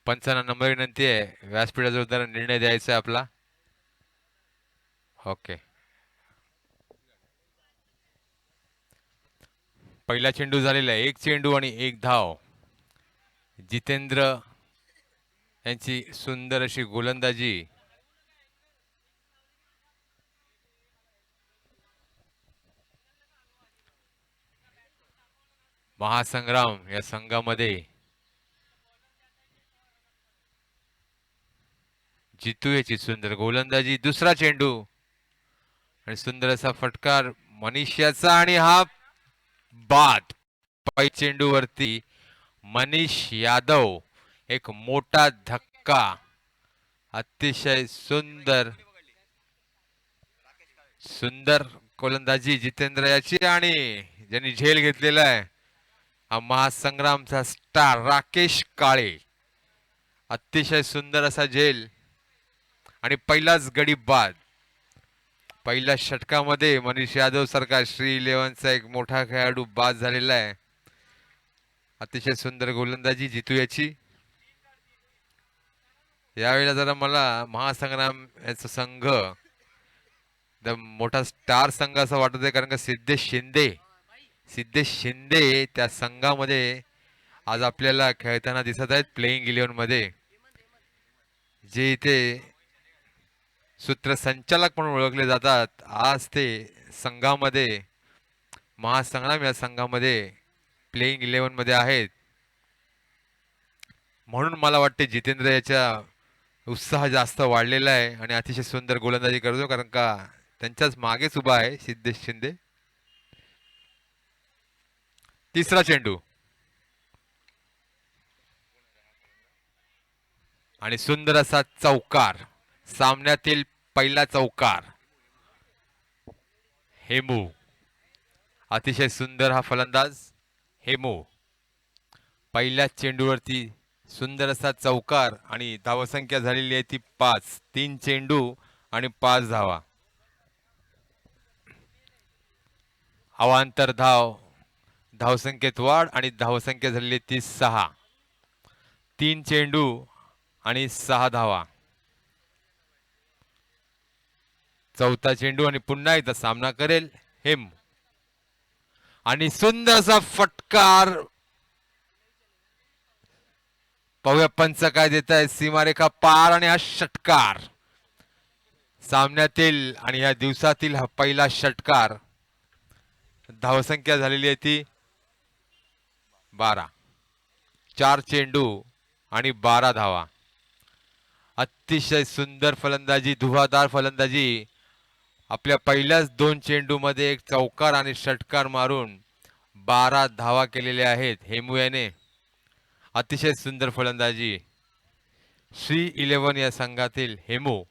पंचांना number विनंती आहे, व्यासपीठाचा जरा निर्णय द्यायचा आहे आपला. ओके. पहिला चेंडू झालेला आहे, एक चेंडू आणि एक धाव. जितेंद्र यांची सुंदर अशी गोलंदाजी. महासंग्राम या संघामध्ये जितू याची सुंदर गोलंदाजी. दुसरा चेंडू आणि सुंदर असा फटकार मनीष याचा आणि हा बाद. पहिल्या चेंडूवरती मनीष यादव, एक मोठा धक्का. अतिशय सुंदर सुंदर गोलंदाजी जितेंद्र याची आणि ज्यांनी झेल घेतलेला आहे हा महासंग्रामचा स्टार राकेश काळे. अतिशय सुंदर असा झेल आणि पहिलाच गडी बाद. पहिल्या षटकामध्ये मनीष यादव सारखा श्री 11चा एक मोठा खेळाडू बाद झालेला आहे. अतिशय सुंदर गोलंदाजी जितू याची. यावेळेला जरा मला महासंग्राम याचा संघ मोठा स्टार संघ असं वाटत आहे, कारण का सिद्धेश शिंदे त्या संघामध्ये आज आपल्याला खेळताना दिसत आहेत प्लेइंग 11 मध्ये. जे इथे सूत्रसंचालक म्हणून ओळखले जातात, आज ते संघामध्ये महासंग्राम या संघामध्ये प्लेइंग 11 मध्ये आहेत. म्हणून मला वाटते जितेंद्र याच्या उत्साह जास्त वाढलेला आहे आणि अतिशय सुंदर गोलंदाजी करतो, कारण का त्यांच्याच मागेच उभा आहे सिद्धेश शिंदे. तिसरा चेंडू आणि सुंदर असा चौकार. सामन्यातील पहिला चौकार. हेमू, अतिशय सुंदर हा फलंदाज हेमू. पहिल्याच चेंडूवरती सुंदर असा चौकार आणि धावसंख्या झालेली आहे ती 5. 3 चेंडू आणि 5 धावा. अवांतर धावसंख्येत वाढ आणि धावसंख्या झालेली ती 6. 3 चेंडू आणि 6 धावा. चौथा चेंडू आणि पुन्हा एकदा सामना करेल हेम आणि सुंदर असा फटकार. पाहूया पंच काय देत आहे. सीमारेखा पार आणि हा षटकार सामन्यातील आणि या दिवसातील हा पहिला षटकार. धावसंख्या झालेली आहे ती 12. 4 चेंडू आणि 12 धावा. अतिशय सुंदर फलंदाजी, धुवाधार फलंदाजी. आपल्या पहिल्याच 2 चेंडू मध्ये एक चौकार आणि षटकार मारून 12 धावा केलेल्या आहेत हेमू याने. अतिशय सुंदर फलंदाजी श्री 11 या संघातील हेमू.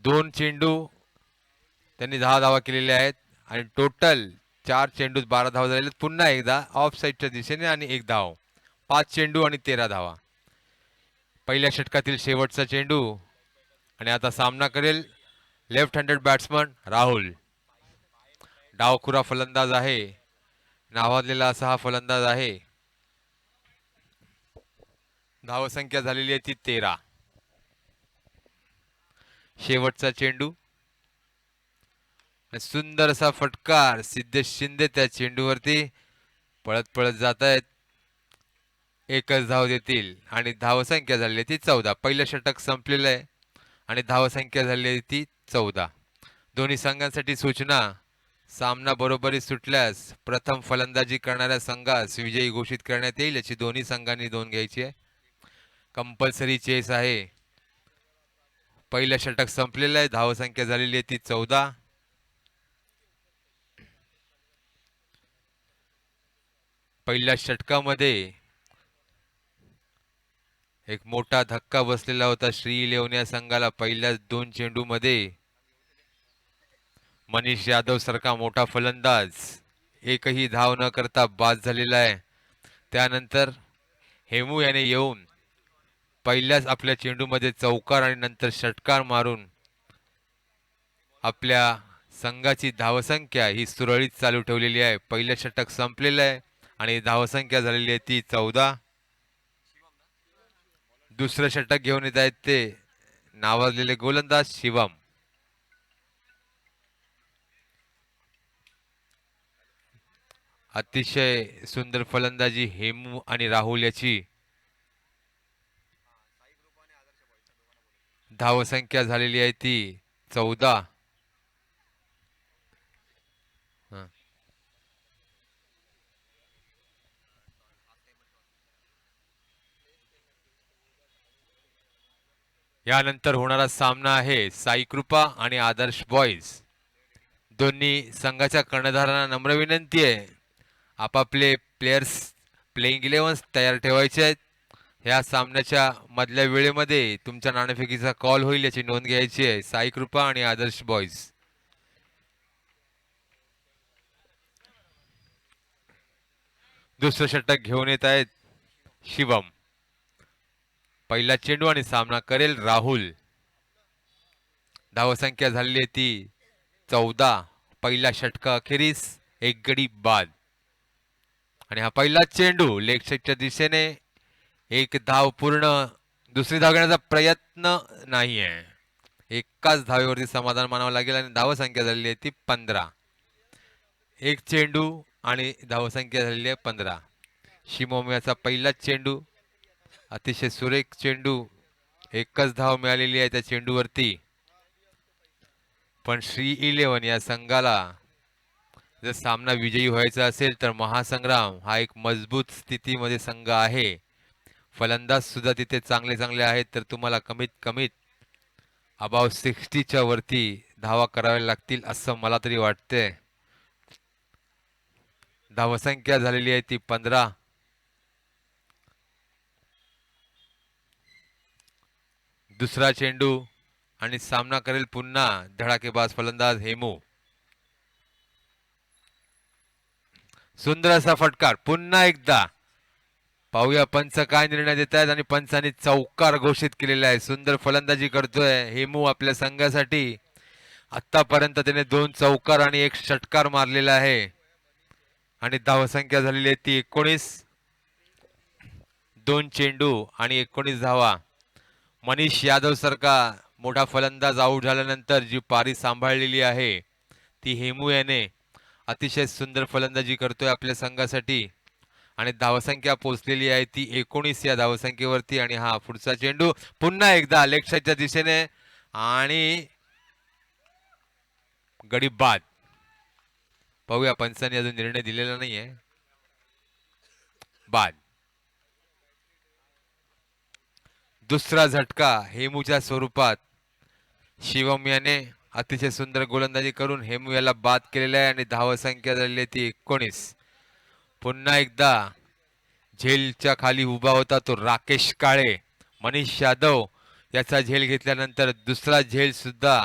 2 चेंडू त्यांनी 10 धावा केलेल्या आहेत आणि टोटल 4 चेंडूत 12 धावा झालेल्या. पुन्हा एकदा ऑफ साईडच्या दिशेने आणि 1 धाव. 5 चेंडू आणि 13 धावा. पहिल्या षटकातील शेवटचा चेंडू आणि आता सामना करेल लेफ्ट हँडेड बॅट्समन राहुल. डावखुरा फलंदाज आहे, नावाजलेला असा हा फलंदाज आहे. धावसंख्या झालेली आहे ती 13. शेवटचा चेंडू सुंदर असा फटकार. सिद्धेश शिंदे त्या चेंडूवरती पळत पळत जात आहेत. एकच धाव देतील आणि धावसंख्या झालेली ती 14. पहिलं षटक संपलेलं आहे आणि धावसंख्या झालेली ती 14. दोन्ही संघांसाठी सूचना. सामना बरोबरी सुटल्यास प्रथम फलंदाजी करणाऱ्या संघास विजयी घोषित करण्यात येईल. याची दोन्ही संघांनी नोंद घ्यायची आहे. कंपल्सरी चेस आहे. पहिलं षटक संपलेलं आहे. धावसंख्या झालेली आहे ती 14. पहिल्या षटकामध्ये एक मोठा धक्का बसलेला होता श्री 11 या संघाला. पहिल्याच 2 चेंडू मध्ये मनीष यादव सारखा मोठा फलंदाज एकही धाव न करता बाद झालेला आहे. त्यानंतर हेमू याने येऊन पहिल्याच आपल्या चेंडूमध्ये चौकार आणि नंतर षटकार मारून आपल्या संघाची धावसंख्या ही सुरळीत चालू ठेवलेली आहे. पहिलं षटक संपलेलं आहे आणि धावसंख्या झालेली आहे ती 14. दुसरं षटक घेऊन येत आहेत ते नावाजलेले गोलंदाज शिवम. अतिशय सुंदर फलंदाजी हेमू आणि राहुल याची. धावसंख्या झालेली आहे ती 14. यानंतर होणारा सामना आहे साई कृपा आणि आदर्श बॉईज. दोन्ही संघाच्या कर्णधारांना नम्र विनंती आहे, आपापले प्लेयर्स प्लेइंग 11 तयार ठेवायचे आहेत. ह्या सामन्याच्या मधल्या वेळेमध्ये तुमच्या नाणेफेकीचा कॉल होईल याची नोंद घ्यायची आहे. साई कृपा आणि आदर्श बॉईज. दुसरं षटक घेऊन येत आहेत शिवम. पहिला चेंडू आणि सामना करेल राहुल. धावसंख्या झालेली आहे ती 14. पहिल्या षटका अखेरीस एक गडी बाद. आणि हा पहिला चेंडू लेग साईडच्या दिशेने. एक धाव पूर्ण. दुसरी धाव घेण्याचा प्रयत्न नाहीये. एकाच धावेवरती समाधान मानावं लागेल आणि धावसंख्या झालेली आहे ती 15. एक चेंडू आणि धावसंख्या झालेली आहे 15. शिवम याचा पहिला चेंडू. अतिशय सुरेख चेंडू. एकच धाव मिळालेली आहे त्या चेंडूवरती. पण श्री 11 या संघाला जर सामना विजयी व्हायचा असेल तर महासंग्राम हा एक मजबूत स्थितीमध्ये संघ आहे. फलंदाज सुद्धा तिथे चांगले चांगले आहेत, तर तुम्हाला कमीत कमीत अबाव 60च्या वरती धावा कराव्या लागतील असं मला तरी वाटतंय. धावसंख्या झालेली आहे ती 15. दुसरा चेंडू आणि सामना करेल पुन्हा धडाकेबाज फलंदाज हेमू. सुंदर असा फटकार पुन्हा एकदा. पाहूया पंच काय निर्णय देत आहेत. आणि पंचांनी चौकार घोषित केलेला आहे. सुंदर फलंदाजी करतोय हेमू आपल्या संघासाठी. आतापर्यंत त्याने 2 चौकार आणि 1 षटकार मारलेला आहे. आणि धावसंख्या झालेली आहे ती 19. 2 चेंडू आणि 19 धावा. मनीष यादव सारखा मोठा फलंदाज आऊट झाल्यानंतर जी पारी सांभाळलेली आहे ती हेमू याने अतिशय सुंदर फलंदाजी करतोय आपल्या संघासाठी. आणि धावसंख्या पोहोचलेली आहे ती 19 या धावसंख्येवरती. आणि हा पुढचा चेंडू पुन्हा एकदा लेग साईडच्या दिशेने आणि गडी बाद. पाहूया पंचांनी अजून निर्णय दिलेला नाहीये. बाद. दुसरा झटका हेमूच्या स्वरूपात. शिवम याने अतिशय सुंदर गोलंदाजी करून हेमू याला बाद केलेला आहे. आणि धावसंख्या झालेली ती 19. पुन्हा एकदा झेलच्या खाली उभा होता तो राकेश काळे. मनीष यादव याचा झेल घेतल्यानंतर दुसरा झेल सुद्धा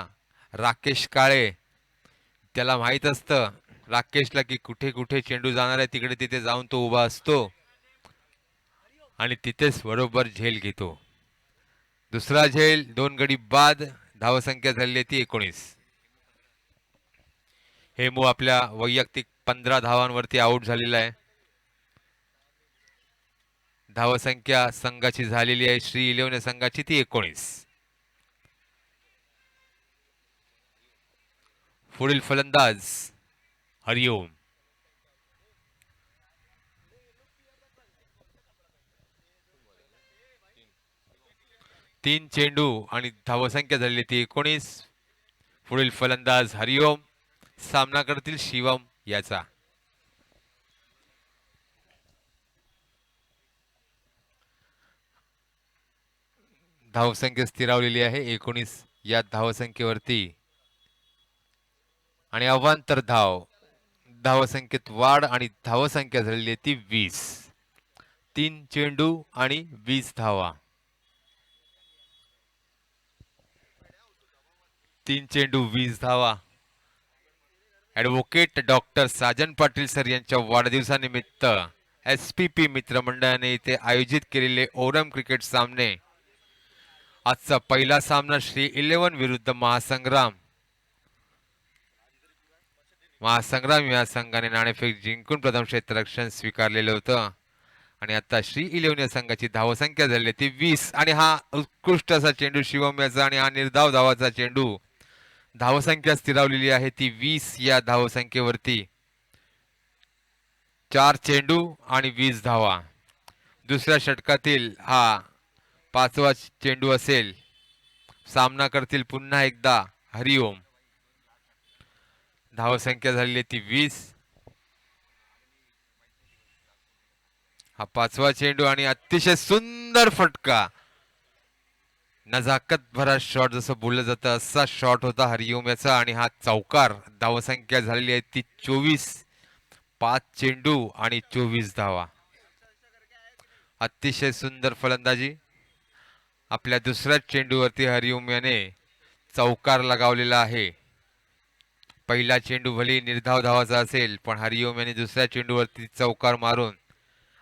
राकेश काळे. त्याला माहित असतं राकेशला की कुठे कुठे चेंडू जाणार आहे, तिकडे तिथे जाऊन तो उभा असतो आणि तिथेच बरोबर झेल घेतो. दुसरा झेल 2 गडी बाद. धावसंख्या झालेली ती 19. हेमू आपल्या वैयक्तिक 15 धावांवरती आउट झालेला आहे. धावसंख्या संघाची झालेली आहे श्री 11 संघाची ती 19. पुढील फलंदाज हरिओम. 3 चेंडू आणि धावसंख्या झालेली ती 19. पुढील फलंदाज हरिओम. सामना करतील शिवम याचा. धावसंख्या स्थिरावलेली आहे 19 या धावसंख्येवरती. आणि अवांतर धाव. धावसंख्येत वाढ आणि धावसंख्या झालेली ती 20. 3 चेंडू आणि 20 धावा. 3 चेंडू 20 धावा. Advocate doctor Sajan Patil sir यांच्या वाढदिवसानिमित्त SPP मित्रमंडळाने इथे आयोजित केलेले ओरम क्रिकेट सामने. आजचा पहिला सामना श्री 11 विरुद्ध महासंग्राम. महासंग्राम या संघाने नाणेफेक जिंकून प्रथम क्षेत्ररक्षण स्वीकारलेलं होतं. आणि आता श्री इलेव्हन या संघाची धावसंख्या झाली ती 20 आणि हा उत्कृष्ट असा चेंडू शिवम याचा आणि हा निर्धाव धावाचा चेंडू. धावसंख्या स्थिरावलेली आहे ती 20 या धावसंख्येवरती. 4 चेंडू आणि 20 धावा. दुसऱ्या षटकातील हा 5वा चेंडू असेल. सामना करतील पुन्हा एकदा हरिओम. धावसंख्या झालेली ती 20. हा 5वा चेंडू आणि अतिशय सुंदर फटका. नजाकत भरा शॉट जसं बोललं जातं असा शॉट होता हरिओम याचा आणि हा चौकार. धावसंख्या झालेली आहे ती 24. 5 चेंडू आणि 24 धावा. अतिशय सुंदर फलंदाजी. आपल्या दुसऱ्या चेंडूवरती हरिओम याने चौकार लगावलेला आहे. पहिला चेंडू भले निर्धाव धावाचा असेल पण हरिओम यांनी दुसऱ्या चेंडूवरती चौकार मारून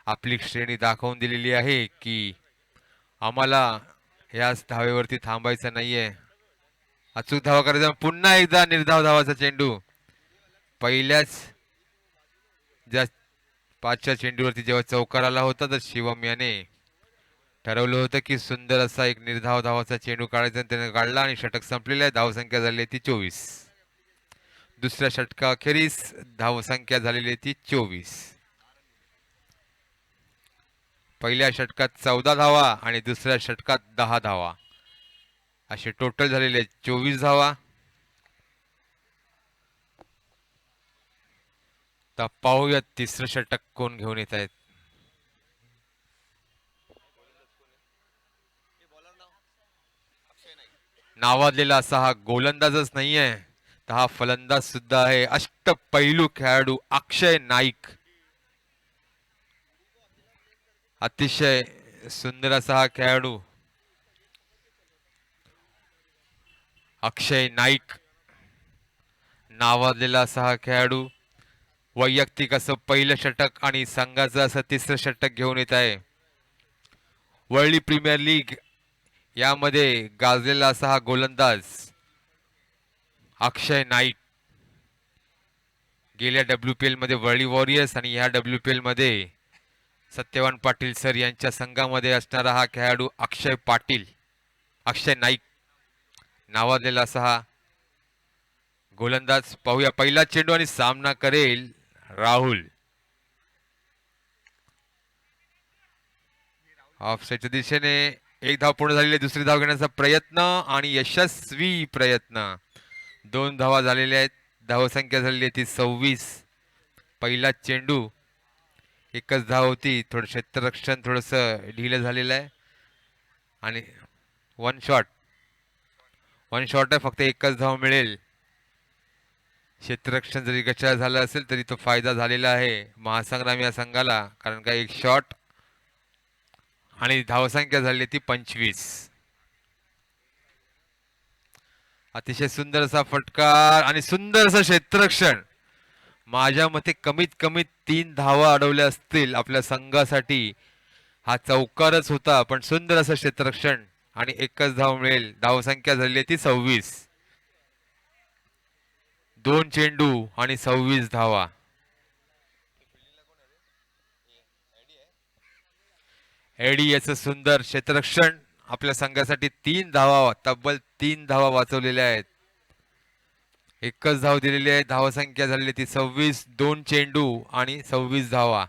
आपली श्रेणी दाखवून दिलेली आहे की आम्हाला याच धावेवरती थांबायचं नाहीये. अचूक धावा करायचा. पुन्हा एकदा निर्धाव धावाचा चेंडू. पहिल्याच ज्या 5च्या चेंडूवरती जेव्हा चौकार आला होता तर शिवम याने ठरवलं होतं की सुंदर असा एक निर्धाव धावाचा चेंडू काढायचा आणि त्याने काढला आणि षटक संपलेलं आहे. धावसंख्या झाली आहे ती 24. दुसऱ्या षटकाखेरीस धावसंख्या झालेली आहे ती 24. पहिल्या षटकात 14 धावा आणि दुसऱ्या षटकात 10 धावा असे टोटल झालेले 24 धावा. तर पाहूया तिसरं षटक कोण घेऊन येत आहेत. नावाजलेला असा हा गोलंदाजच नाहीये तर हा फलंदाज सुद्धा आहे. अष्टपैलू खेळाडू अक्षय नाईक. अतिशय सुंदर असा हा खेळाडू अक्षय नाईक नावाजलेला असा हा खेळाडू वैयक्तिक असं पहिलं षटक आणि संघाचं असं तिसरं षटक घेऊन येत आहे. वर्ल्ड प्रीमियर लीग यामध्ये गाजलेला असा हा गोलंदाज अक्षय नाईक. गेल्या WPL मध्ये वर्ल्ड वॉरियर्स आणि ह्या WPL मध्ये सत्यवान पाटील सर यांच्या संघामध्ये असणारा हा खेळाडू अक्षय नाईक नावाजलेला असा हा गोलंदाज. पाहूया पहिला चेंडू आणि सामना करेल राहुल. ऑफसाईडच्या दिशेने एक धाव पूर्ण झालेली. दुसरी धाव घेण्याचा प्रयत्न आणि यशस्वी प्रयत्न. 2 धावा झालेल्या आहेत. धावसंख्या झालेली आहे ती 26. पहिला चेंडू एकच धाव होती. थोडं क्षेत्ररक्षण थोडस ढिलं झालेलं आहे आणि वन शॉट आहे. फक्त एकच धाव मिळेल. क्षेत्ररक्षण जरी गचाळ झालं असेल तरी तो फायदा झालेला आहे महासंग्राम या संघाला कारण का एक शॉट आणि धावसंख्या झाली ती 25. अतिशय सुंदर असा फटकार आणि सुंदर असं क्षेत्ररक्षण. माझ्या मते कमीत कमी 3 धावा अडवल्या असतील आपल्या संघासाठी. हा चौकारच होता पण सुंदर असं क्षेत्ररक्षण आणि एकच धाव मिळेल. धावसंख्या झाली ती 26. 2 चेंडू आणि 26 धावा. एडी याचं सुंदर क्षेत्ररक्षण आपल्या संघासाठी 3 धावा तब्बल 3 धावा वाचवलेल्या आहेत. एकच धाव दिलेली आहे. धावसंख्या झालेली ती 26. 2 चेंडू आणि 26 धावा.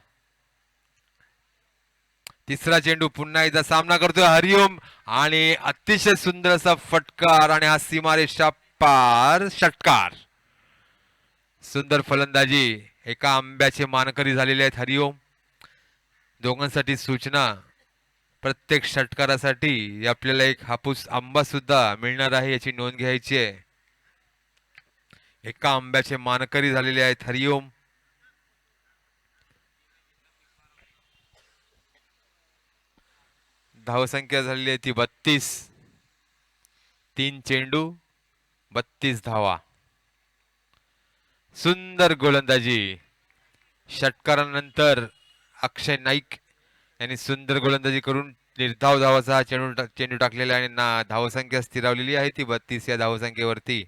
तिसरा चेंडू पुन्हा एकदा सामना करतोय हरिओम आणि अतिशय सुंदर असा फटकार आणि हा सीमारेषा पार षटकार. सुंदर फलंदाजी. एका आंब्याचे मानकरी झालेले आहेत हरिओम. दोघांसाठी सूचना प्रत्येक षटकारासाठी आपल्याला एक हापूस आंबा सुद्धा मिळणार आहे याची नोंद घ्यायची आहे. एका आंब्याचे मानकरी झालेले आहेत हरिओम. धावसंख्या झालेली आहे ती 32. 3 चेंडू 32 धावा. सुंदर गोलंदाजी. षटकारानंतर अक्षय नाईक यांनी सुंदर गोलंदाजी करून निर्धाव धावाचा चेंडू टाकलेला आहे आणि धावसंख्या स्थिरावलेली आहे ती 32 या धावसंख्येवरती.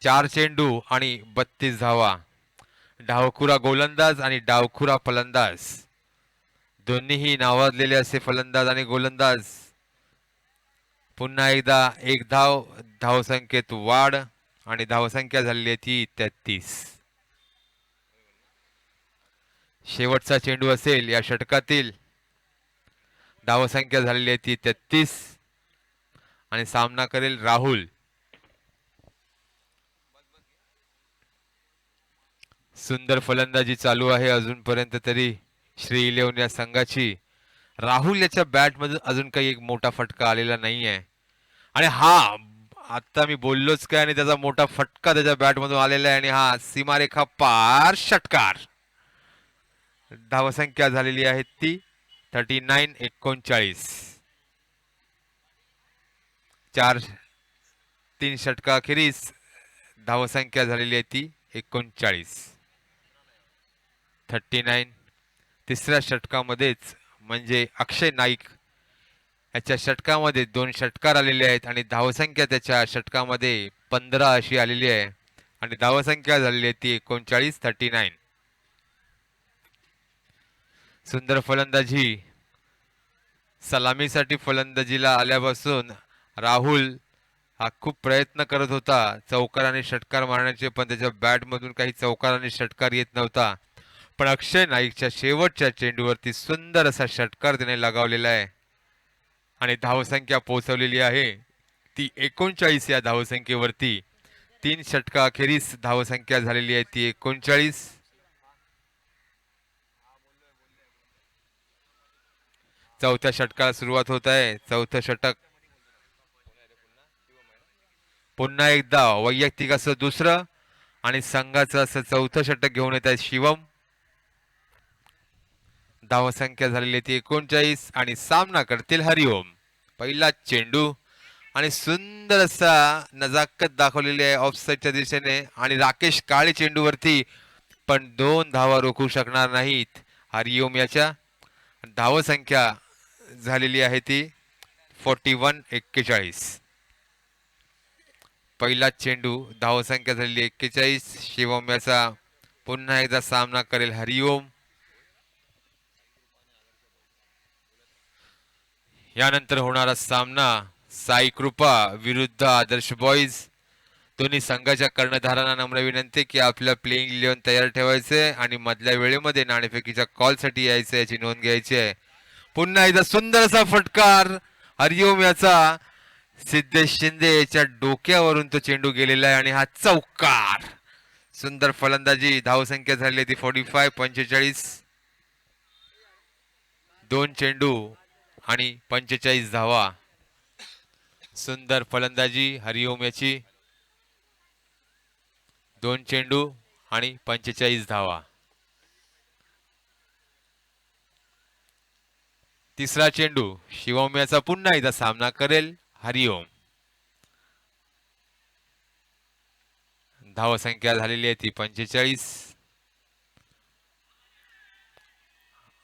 4 चेंडू आणि 32 धावा. डावखुरा गोलंदाज आणि डावखुरा फलंदाज दोन्हीही नावाजलेले असे फलंदाज आणि गोलंदाज. पुन्हा एकदा एक धावसंख्येत वाढ आणि धावसंख्या झालेली आहे ती 33. शेवटचा चेंडू असेल या षटकातील. धावसंख्या झालेली आहे ती 33 आणि सामना करेल राहुल. सुंदर फलंदाजी चालू आहे अजूनपर्यंत तरी श्री 11 या संघाची. राहुल याच्या बॅट मधून अजून काही एक मोठा फटका आलेला नाहीये आणि हा आता मी बोललोच काय आणि त्याचा मोठा फटका त्याच्या बॅट मधून आलेला आहे आणि हा सीमारेखा पार षटकार. धावसंख्या झालेली आहे ती 39-39. 3 षटकाखेरीस धावसंख्या झालेली आहे ती 39. 39. तिसऱ्या षटकामध्येच म्हणजे अक्षय नाईक याच्या षटकामध्ये 2 षटकार आलेले आहेत आणि धावसंख्या त्याच्या षटकामध्ये 15 अशी आलेली आहे आणि धावसंख्या झालेली आहे ती 39-39. सुंदर फलंदाजी. सलामीसाठी फलंदाजीला आल्यापासून राहुल हा खूप प्रयत्न करत होता चौकार आणि षटकार मारण्याचे, पण त्याच्या बॅट मधून काही चौकार आणि षटकार येत नव्हता. पण अक्षय नाईकच्या शेवटच्या चेंडूवरती सुंदर असा षटकार त्याने लगावलेला आहे आणि धावसंख्या पोहोचवलेली आहे ती 39 या धावसंख्येवरती. 3 षटकाखेरीस धावसंख्या झालेली आहे ती 39. चौथ्या षटकाला सुरुवात होत आहे. चौथं षटक. पुन्हा एकदा वैयक्तिक असं दुसरं आणि संघाचं असं चौथं षटक घेऊन येत आहे शिवम. धावसंख्या झालेली ती 39 आणि सामना करतील हरिओम. पहिला चेंडू आणि सुंदर असा नजाकत दाखवलेली आहे ऑफसाईडच्या दिशेने आणि राकेश काळे चेंडूवरती, पण 2 धावा रोखू शकणार नाहीत हरिओम याच्या. धावसंख्या झालेली आहे ती 41-41. पहिला चेंडू, धावसंख्या झालेली 41. शिवम याचा पुन्हा एकदा सामना करेल हरिओम. यानंतर होणारा सामना साई कृपा विरुद्ध आदर्श बॉईज. दोन्ही संघाच्या कर्णधारांना नम्र विनंती की आपल्या प्लेइंग 11 तयार ठेवायचे आणि मधल्या वेळेमध्ये नाणेफेकीच्या कॉलसाठी यायचं याची नोंद घ्यायची आहे. पुन्हा एकदा सुंदर असा फटकार हरिओम याचा. सिद्धेश शिंदे याच्या डोक्यावरून तो चेंडू गेलेला आहे आणि हा चौकार. सुंदर फलंदाजी. धावसंख्या झाली ती 45-45. 2 चेंडू आणि 45 धावा. सुंदर फलंदाजी हरिओम याची. 2 चेंडू आणि 45 धावा. तिसरा चेंडू. शिवम याचा पुन्हा एकदा सामना करेल हरिओम. धावसंख्या झालेली आहे ती 45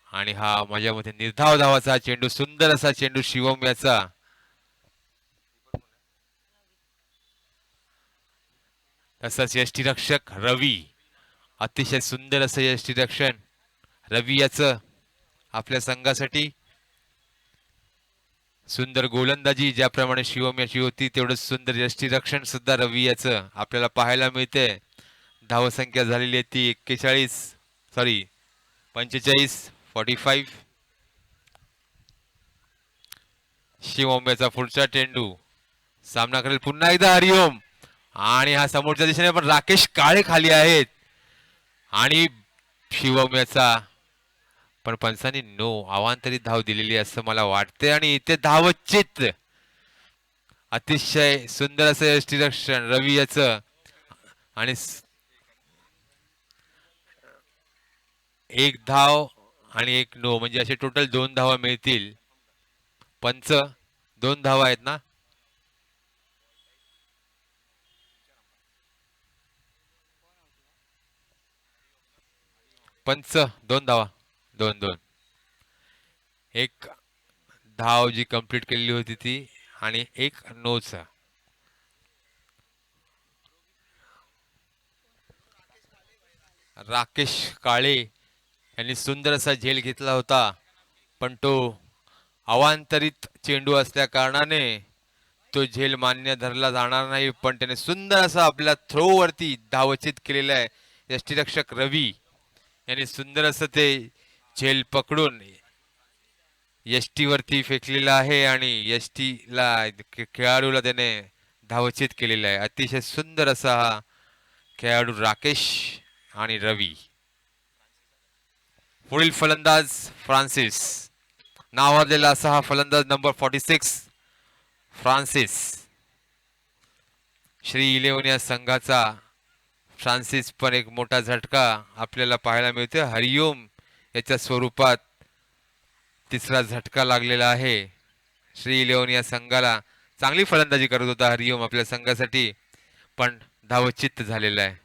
आणि हा माझ्यामध्ये निर्धाव धावाचा चेंडू. सुंदर असा चेंडू शिवम याचा. तसंच यष्टीरक्षक रवी. अतिशय सुंदर असं यष्टीरक्षण रवी याचं आपल्या संघासाठी. सुंदर गोलंदाजी ज्याप्रमाणे शिवम याची होती तेवढं सुंदर यष्टीरक्षण सुद्धा रवी याचं आपल्याला पाहायला मिळते. धावसंख्या झालेली आहे ती 45. शिवम याचा पुढचा चेंडू. सामना करेल पुन्हा एकदा हरिओम आणि हा समोरच्या दिशेने पण राकेश काळे खाली आहेत आणि शिवम याचा, पण पंचांनी नो अवांतरित धाव दिलेली असं मला वाटते आणि इथे धावचित. अतिशय सुंदर असं यष्टीरक्षण रवी याचं आणि 1 धाव आणि 1 नो म्हणजे असे टोटल 2 धावा मिळतील. पंच 2 धावा आहेत ना. पंच 2 धावा. 2-2. 1 धाव जी कंप्लीट केलेली होती ती आणि 1 नोच. राकेश काळे यांनी सुंदर असा झेल घेतला होता, पण तो अवांतरित चेंडू असल्या कारणाने तो झेल मान्य धरला जाणार नाही. पण त्याने सुंदर असा आपल्या थ्रोवरती धावचित केलेला आहे. यष्टीरक्षक रवी यांनी सुंदर असं ते झेल पकडून यष्टीवरती फेकलेला आहे आणि यष्टीला खेळाडूला त्याने धावचित केलेला आहे. अतिशय सुंदर असा हा खेळाडू राकेश आणि रवी. पुढील फलंदाज फ्रान्सिस, नावाजलेला असा हा फलंदाज नंबर 46 फ्रान्सिस. श्री 11 या संघाचा फ्रान्सिस पण एक मोठा झटका आपल्याला पाहायला मिळतोय. हरिओम याच्या स्वरूपात तिसरा झटका लागलेला आहे. श्री 11 या संघाला चांगली फलंदाजी करत होता हरिओम आपल्या संघासाठी, पण धावचित्त झालेला आहे.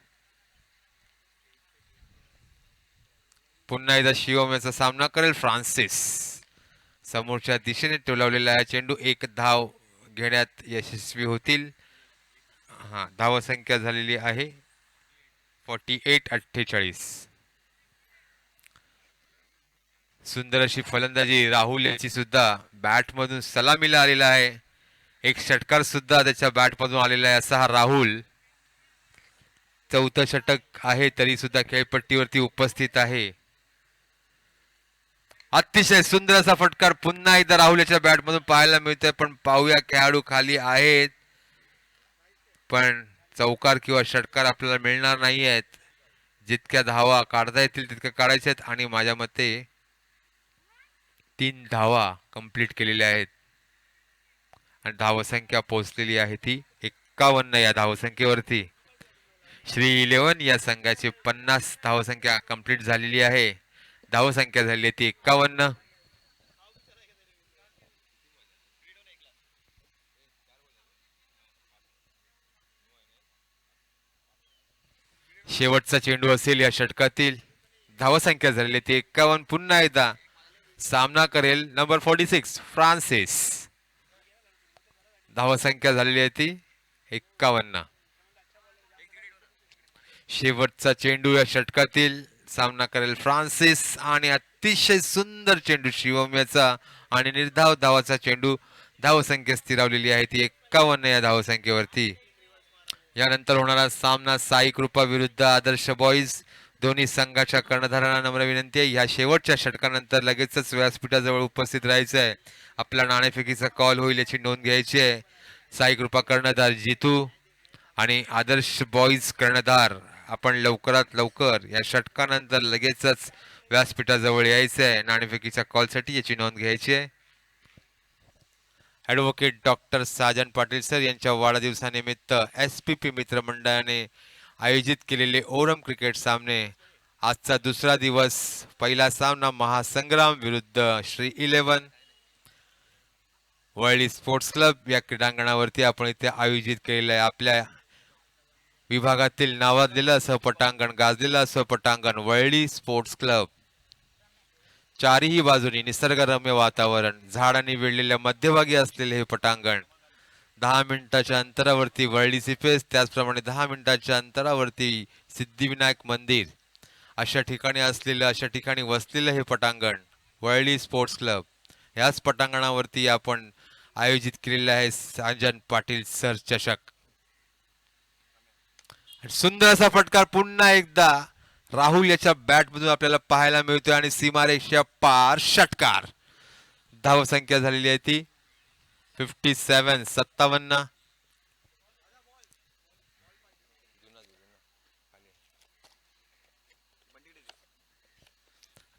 पुन्हा एकदा शिवम याचा सामना करेल फ्रान्सिस. समोरच्या दिशेने टोलावलेला आहे चेंडू, एक धाव घेण्यात यशस्वी होतील. हा, धावसंख्या झालेली आहे 48-48. सुंदर अशी फलंदाजी राहुल याची सुद्धा बॅट मधून सलामीला आलेला आहे. एक षटकार सुद्धा त्याच्या बॅट मधून आलेला आहे असा हा राहुल. चौथं षटक आहे तरी सुद्धा खेळपट्टीवरती उपस्थित आहे. अतिशय सुंदर असा फटकार पुन्हा एकदा राहुल याच्या बॅट मधून पाहायला मिळतोय. पण पाहूया खेळाडू खाली आहेत, पण चौकार किंवा षटकार आपल्याला मिळणार नाही आहेत. जितक्या धावा काढता येतील तितक्या काढायच्या आहेत आणि माझ्या मते 3 धावा कंप्लीट केलेल्या आहेत आणि धावसंख्या पोहोचलेली आहे ती 51 या धावसंख्येवरती. श्री 11 या संघाची 50 धावसंख्या कंप्लीट झालेली आहे. धावसंख्या झाली ती 51. शेवटचा चेंडू असेल या षटकातील. धावसंख्या झालेली ती 51. पुन्हा एकदा सामना करेल नंबर 46 फ्रान्सिस. धावसंख्या झालेली आहे ती 51. शेवटचा चेंडू या षटकातील. सामना करेल फ्रान्सिस आणि अतिशय सुंदर चेंडू शिवम याचा आणि निर्धाव धावाचा चेंडू. धावसंख्या स्थिरावलेली आहे ती 51 या धावसंख्येवरती. यानंतर होणारा सामना साई कृपा विरुद्ध आदर्श बॉईज. दोन्ही संघाच्या कर्णधारांना नम्र विनंती आहे, ह्या शेवटच्या षटकानंतर लगेचच व्यासपीठाजवळ उपस्थित राहायचं आहे. आपला नाणेफेकीचा कॉल होईल याची नोंद घ्यायची आहे. साई कृपा कर्णधार जितू आणि आदर्श बॉईज कर्णधार आपण लवकरात लवकर या षटकानंतर लगेचच व्यासपीठाजवळ यायचं आहे. नाणेफेकीच्या कॉलसाठी याची नोंद घ्यायची आहे. Advocate doctor Sajan Patil sir यांच्या वाढदिवसानिमित्त SPP मित्रमंडळाने आयोजित केलेले ओरम क्रिकेट सामने. आजचा दुसरा दिवस. पहिला सामना महासंग्राम विरुद्ध श्री 11. वरळी स्पोर्ट्स क्लब या क्रीडांगणावरती आपण इथे आयोजित केलेलं आहे. आपल्या विभागातील नावाजलेलं असं पटांगण, गाजलेलं असं पटांगण वरळी स्पोर्ट्स क्लब. चारही बाजूनी निसर्गरम्य वातावरण, झाडांनी वेढलेल्या मध्यभागी असलेले हे पटांगण. 10 मिनिटाच्या अंतरावरती वरळी सिपेस, त्याचप्रमाणे 10 मिनिटाच्या अंतरावरती सिद्धिविनायक मंदिर, अशा ठिकाणी असलेलं, अशा ठिकाणी वसलेलं हे पटांगण वरळी स्पोर्ट्स क्लब. याच पटांगणावरती आपण आयोजित केलेलं आहे साजन पाटील सर चषक. सुंदर असा फटकार पुन्हा एकदा राहुल याच्या बॅट मधून आपल्याला पाहायला मिळतोय आणि सीमारेषा पार षटकार. धावसंख्या झालेली आहे ती 57.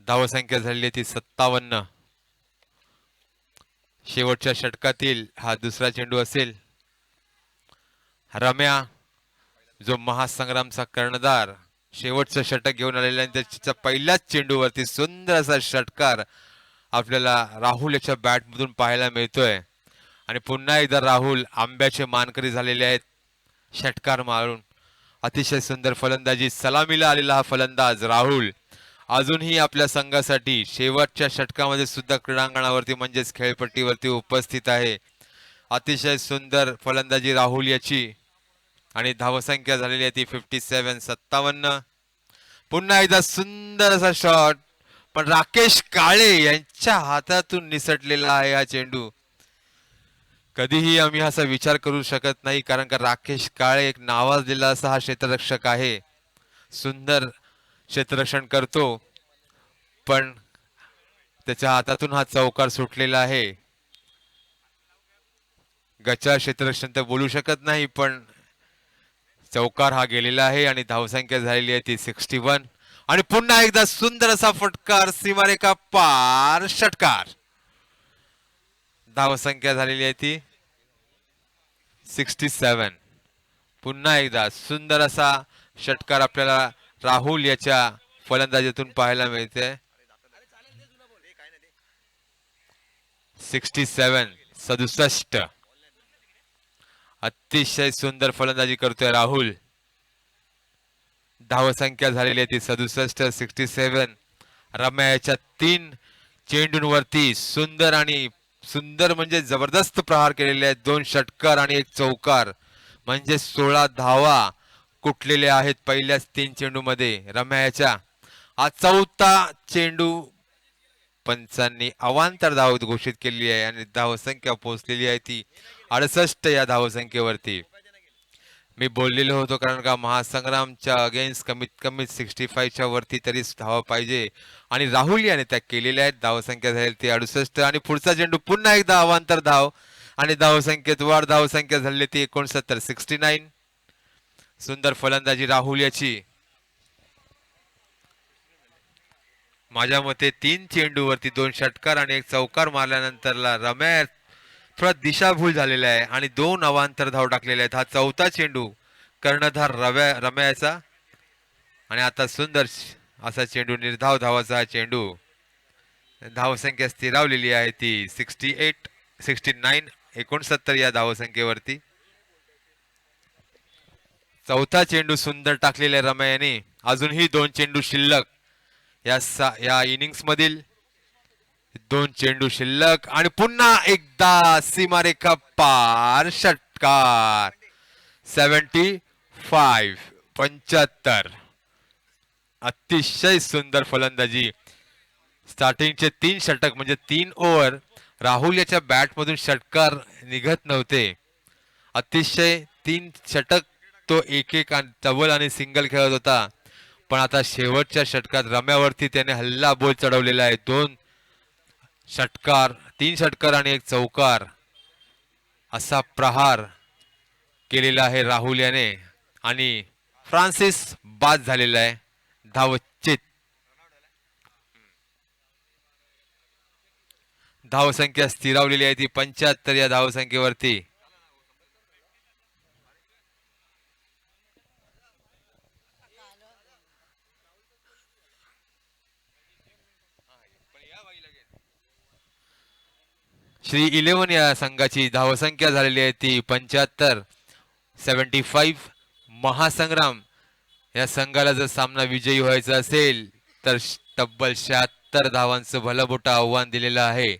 धावसंख्या झालेली आहे ती 57. शेवटच्या षटकातील हा दुसरा चेंडू असेल. रम्या जो महासंग्रामचा कर्णधार शेवटचं षटक घेऊन आलेला आहे, त्याच्या पहिल्याच चेंडूवरती सुंदर असा षटकार आपल्याला राहुल याच्या बॅट मधून पाहायला मिळतोय. आणि पुन्हा एकदा राहुल आंब्याचे मानकरी झालेले आहेत षटकार मारून. अतिशय सुंदर फलंदाजी, सलामीला आलेला हा फलंदाज राहुल अजूनही आपल्या संघासाठी शेवटच्या षटकामध्ये सुद्धा क्रीडांगणावरती म्हणजेच खेळपट्टीवरती उपस्थित आहे. अतिशय सुंदर फलंदाजी राहुल याची आणि धावसंख्या झालेली आहे ती 57. पुन्हा एकदा सुंदर असा शॉट, पण राकेश काळे यांच्या हातातून निसटलेला आहे हा चेंडू. कधीही आम्ही असा विचार करू शकत नाही, कारण का राकेश काळे एक नावाजलेला असा हा क्षेत्ररक्षक आहे. सुंदर क्षेत्ररक्षण करतो, पण त्याच्या हातातून हा चौकार सुटलेला आहे. गचा क्षेत्ररक्षण तर बोलू शकत नाही, पण चौकार हा गेलेला आहे आणि धावसंख्या झालेली आहे ती 61. आणि पुन्हा एकदा सुंदर असा फटकार, सीमारेखा पार षटकार. धावसंख्या झालेली आहे ती 67. पुन्हा एकदा सुंदर असा षटकार आपल्याला राहुल याच्या फलंदाजीतून पाहायला मिळते. 67. अतिशय सुंदर फलंदाजी करतोय राहुल. धावसंख्या झालेली आहे ती 67. रम्या याच्या 3 चेंडूंवरती सुंदर म्हणजे जबरदस्त प्रहार केलेले आहेत. 2 षटकार आणि 1 चौकार, म्हणजे 16 धावा कुठलेले आहेत पहिल्याच 3 चेंडूमध्ये रम्या याच्या. हा चौथा चेंडू पंचांनी अवांतर धाव घोषित केली आहे आणि धावसंख्या पोहोचलेली आहे ती 68 या धावसंख्येवरती. मी बोललेलो होतो, कारण का महासंग्रामच्या अगेन्स्ट कमीत कमी 65च्या वरती तरी धावा पाहिजे आणि राहुल याने त्या केलेल्या आहेत. धावसंख्या झाली ती 68 आणि पुढचा चेंडू पुन्हा एकदा अवांतर धाव आणि धावसंख्येत वाढ. धावसंख्या झाली ती 69. सुंदर फलंदाजी राहुल याची. माझ्या मते 3 चेंडूवरती 2 षटकार आणि 1 चौकार मारल्यानंतरला रम्या थोडा दिशाभूल झालेला आहे आणि 2 अवांतर धाव टाकलेले आहेत. हा चौथा चेंडू कर्णधार रम्याचा आणि आता सुंदर असा चेंडू, निर्धाव धावाचा हा चेंडू. धावसंख्या स्थिरावलेली आहे ती 69 या धावसंख्येवरती. चौथा चेंडू सुंदर टाकलेला आहे रम्या यांनी. अजूनही 2 चेंडू शिल्लक या इनिंग्स मधील. 2 चेंडू शिल्लक आणि पुन्हा एकदा सीमारेखा पार षटकार. 75. अतिशय सुंदर फलंदाजी. स्टार्टिंगचे 3 षटक म्हणजे 3 ओव्हर राहुल याच्या बॅटमधून षटकार निघत नव्हते. अतिशय 3 षटक तो एक डबल आणि सिंगल खेळत होता, पण आता शेवटच्या षटकात रम्यावरती त्याने हल्ला बोल चढवलेला आहे. 3 षटकार आणि 1 चौकार असा प्रहार केलेला आहे राहुल याने आणि फ्रान्सिस बाद झालेला आहे धावचित. धावसंख्या स्थिरावलेली आहे ती 75 या धावसंख्येवरती. श्री 11 या संघाची धावसंख्या झालेली आहे ती 75. महासंग्राम या संघाला जर सामना विजयी व्हायचा असेल तर तब्बल 76 धावांचं भलं मोठं आव्हान दिलेलं आहे.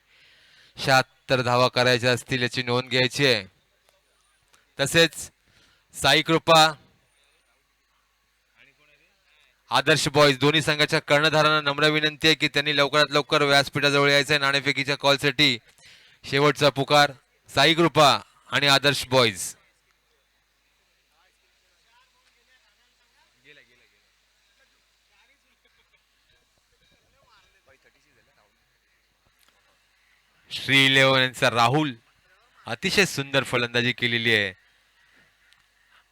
76 धावा करायच्या असतील याची नोंद घ्यायची आहे. तसेच साई कृपा, आदर्श बॉयज दोन्ही संघाच्या कर्णधारांना नम्र विनंती आहे की त्यांनी लवकरात लवकर व्यासपीठाजवळ यायचं आहे नाणेफेकीच्या कॉलसाठी. शेवटचा पुकार साई कृपा आणि आदर्श बॉयज. श्री 11 यांचा राहुल अतिशय सुंदर फलंदाजी केलेली आहे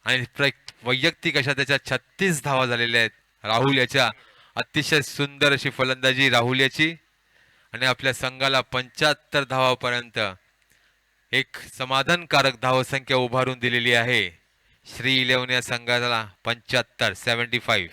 आणि वैयक्तिक अशा त्याच्या 36 धावा झालेल्या आहेत राहुल याच्या. अतिशय सुंदर अशी फलंदाजी राहुल याची आणि आपल्या संघाला 75 धावापर्यंत एक समाधानकारक धावसंख्या उभारून दिलेली आहे. श्री 11 या संघाला 75.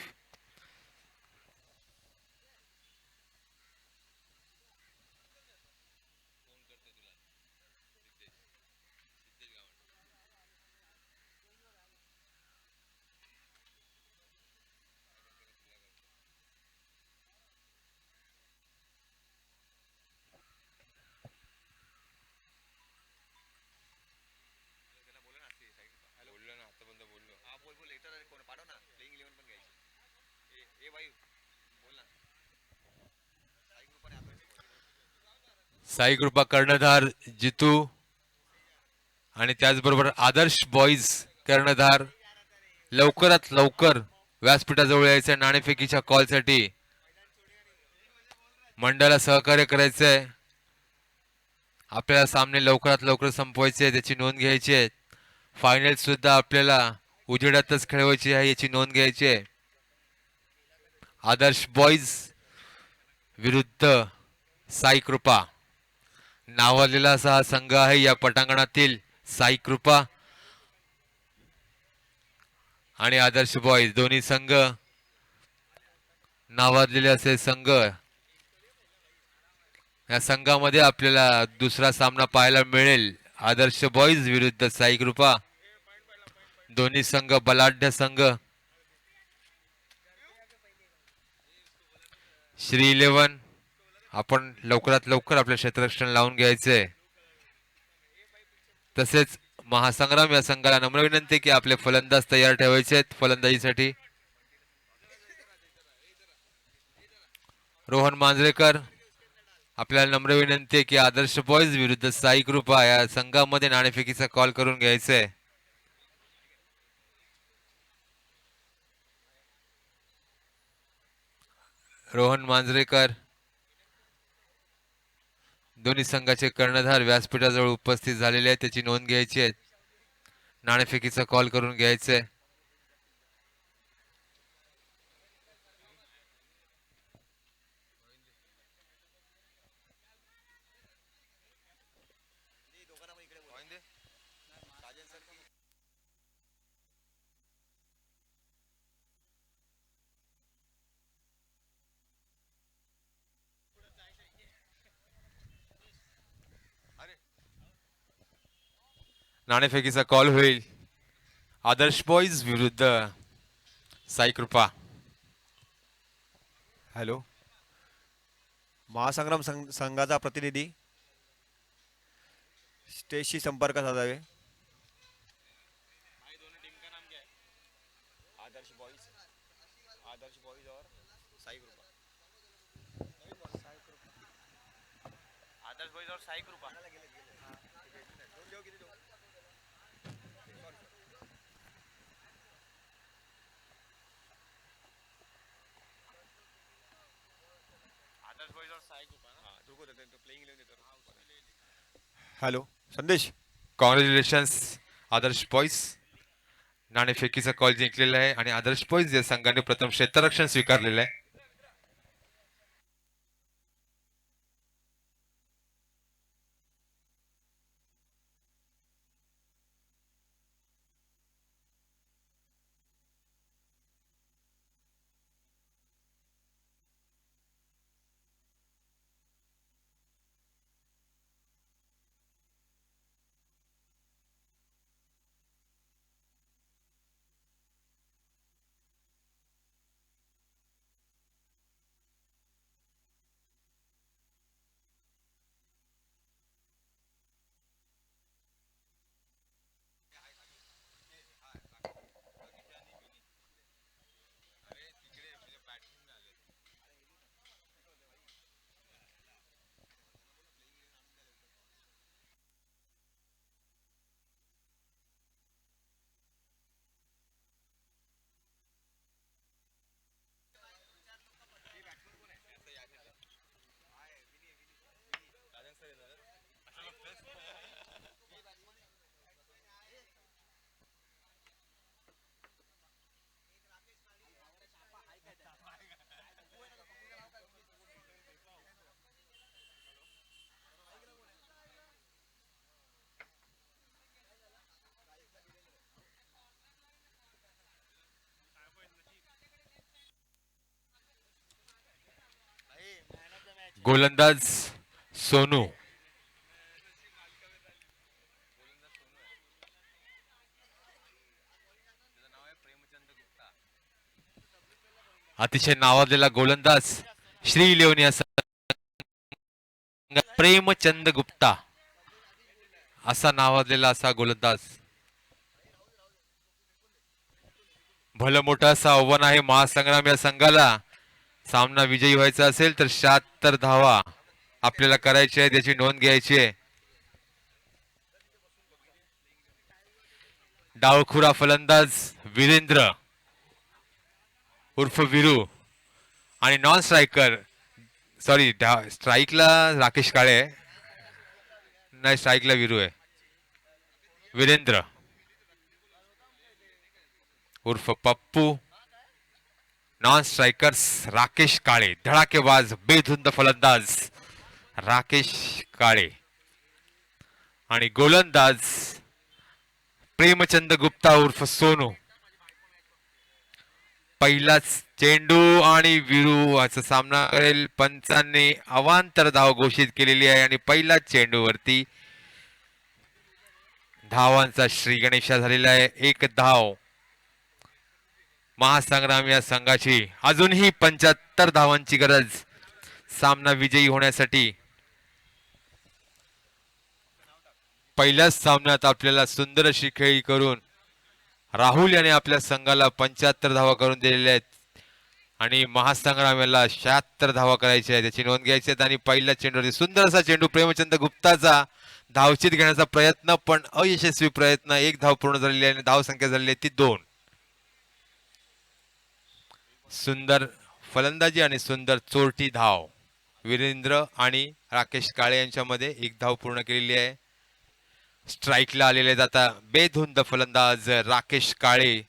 साई कृपा कर्णधार जितू आणि त्याचबरोबर आदर्श बॉईज कर्णधार लवकरात लवकर व्यासपीठाजवळ यायचं नाणेफेकीच्या कॉलसाठी. मंडळाला सहकार्य करायचंय. आपल्याला सामने लवकरात लवकर संपवायचे, त्याची नोंद घ्यायची आहे. फायनल सुद्धा आपल्याला उजेडातच खेळवायची आहे, याची नोंद घ्यायची आहे. आदर्श बॉईज विरुद्ध साई कृपा नावाजलेला असा हा संघ आहे या पटांगणातील. साई कृपा आणि आदर्श बॉईज दोन्ही संघ नावाजलेले असे संघ. या संघामध्ये आपल्याला दुसरा सामना पाहायला मिळेल. आदर्श बॉईज विरुद्ध साई कृपा. दोन्ही संघ बलाढ्य संघ. श्री 11 आपण लवकरात लवकर आपल्या क्षेत्ररक्षण लावून घ्यायचंय. तसेच महासंग्राम या संघाला नम्र विनंती की आपले फलंदाज तयार ठेवायचे आहेत फलंदाजीसाठी. रोहन मांजरेकर आपल्याला नम्र विनंती आहे की आदर्श बॉईज विरुद्ध साई कृपा या संघामध्ये नाणेफेकीचा कॉल करून घ्यायचंय. रोहन मांजरेकर दोन्ही संघाचे कर्णधार व्यासपीठाजवळ उपस्थित झालेले आहेत, त्याची नोंद घ्यायची आहे. नाणेफेकीचा कॉल करून घ्यायचंय. नाणेफेकीचा कॉल होईल. आदर्श बॉईज विरुद्ध साई कृपा. हॅलो, महासंग्राम संघाचा प्रतिनिधी स्टेजशी संपर्क साधावे. आदर्श बॉईज और साई कृपा. आदर्श बॉईज और साई कृपा. हॅलो संदेश. कॉंग्रॅच्युलेशन्स आदर्श बॉईज. नाणेफेकीचा कॉल जिंकलेला आहे आणि आदर्श बॉईज या संघाने प्रथम क्षेत्ररक्षण स्वीकारलेलं आहे. गोलंदाज सोनू. अतिशय नावाजलेला गोलंदाज श्री 11 या प्रेमचंद गुप्ता असा नावाजलेला असा गोलंदाज. भलं मोठं असं आव्हान आहे महासंग्राम या संघाला. सामना विजयी व्हायचा असेल तर 76 धावा आपल्याला करायची आहे त्याची नोंद घ्यायची आहे. डावखुरा फलंदाज वीरेंद्र उर्फ विरू आणि नॉन स्ट्रायकर सॉरी स्ट्राईकला राकेश काळे आहे. नाही स्ट्राईकला विरू आहे. वीरेंद्र उर्फ पप्पू, नॉन स्ट्रायकर्स राकेश काळे, धडाकेबाज बेधुंद फलंदाज राकेश काळे आणि गोलंदाज प्रेमचंद गुप्ता उर्फ सोनू. पहिलाच चेंडू आणि विरू याचा सामना करेल. पंचांनी अवांतर धाव घोषित केलेली आहे आणि पहिल्याच चेंडूवरती धावांचा श्री गणेशा झालेला आहे. एक धाव महासंग्राम या संघाची. अजूनही 75 धावांची गरज सामना विजयी होण्यासाठी. पहिल्याच सामन्यात आपल्याला सुंदर अशी खेळी करून राहुल याने आपल्या संघाला 75 धावा करून दिलेल्या आहेत आणि महासंग्राम याला 76 धावा करायच्या आहेत त्याची नोंद घ्यायची आहे. आणि पहिल्या चेंडूवरती सुंदर असा चेंडू प्रेमचंद गुप्ताचा धावचीत घेण्याचा प्रयत्न पण अयशस्वी प्रयत्न. एक धाव पूर्ण झालेली आहे आणि धाव संख्या झालेली आहे ती 2. सुंदर फलंदाजी आणि सुंदर चोरटी धाव वीरेंद्र आणि राकेश काळे यांच्यामध्ये. एक धाव पूर्ण केलेली आहे. स्ट्राईकला आलेले जाता बेधुंद फलंदाज राकेश काळे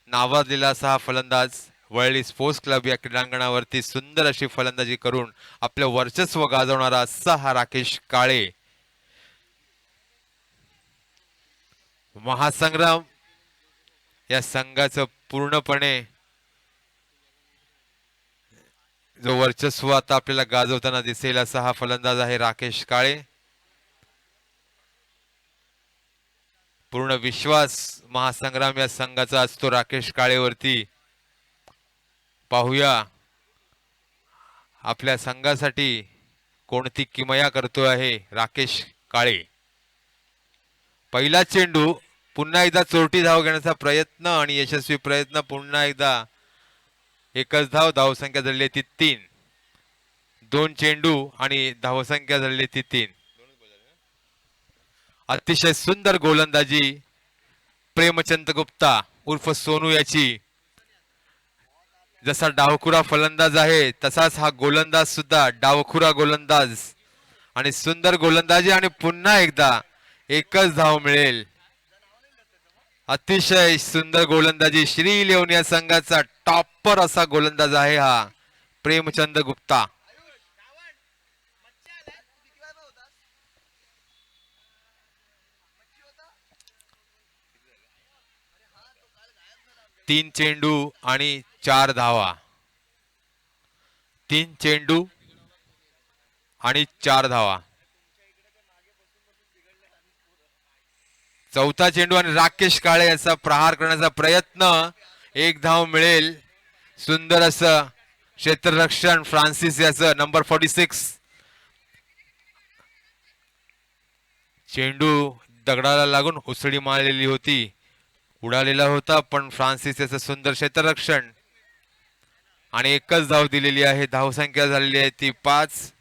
नावाजलेला असा हा फलंदाज वरळी स्पोर्ट्स क्लब या क्रीडांगणावरती सुंदर अशी फलंदाजी करून आपलं वर्चस्व गाजवणारा असा हा राकेश काळे. महासंग्राम या संघाचं पूर्णपणे जो वर्चस्व आता आपल्याला गाजवताना दिसेल असा हा फलंदाज आहे राकेश काळे. पूर्ण विश्वास महासंग्राम या संघाचा असतो राकेश काळेवरती. पाहूया आपल्या संघासाठी कोणती किमया करतो आहे राकेश काळे. पहिला चेंडू पुन्हा एकदा चोरटी धाव घेण्याचा प्रयत्न आणि यशस्वी प्रयत्न. पुन्हा एकदा एकच धाव. धावसंख्या झालेली ती 3. 2 चेंडू आणि धावसंख्या झालेली ती 3. अतिशय सुंदर गोलंदाजी प्रेमचंद गुप्ता उर्फ सोनू याची. जसा डावखुरा फलंदाज आहे तसाच हा गोलंदाज सुद्धा डावखुरा गोलंदाज आणि सुंदर गोलंदाजी. आणि पुन्हा एकदा एकच धाव मिळेल. अतिशय सुंदर गोलंदाजी. श्री लेवन या संघाचा टॉपर असा गोलंदाज आहे हा प्रेमचंद गुप्ता. तीन चेंडू आणि 4 धावा. 3 चेंडू आणि 4 धावा. चौथा चेंडू आणि राकेश काळे याचा प्रहार करण्याचा प्रयत्न. एक धाव मिळेल. सुंदर असं क्षेत्ररक्षण फ्रान्सिस याचं नंबर 46. चेंडू दगडाला लागून उसळी मारलेली होती. उडालेला होता पण फ्रान्सिस याचं सुंदर क्षेत्ररक्षण आणि एकच धाव दिलेली आहे. धावसंख्या झालेली आहे ती 5.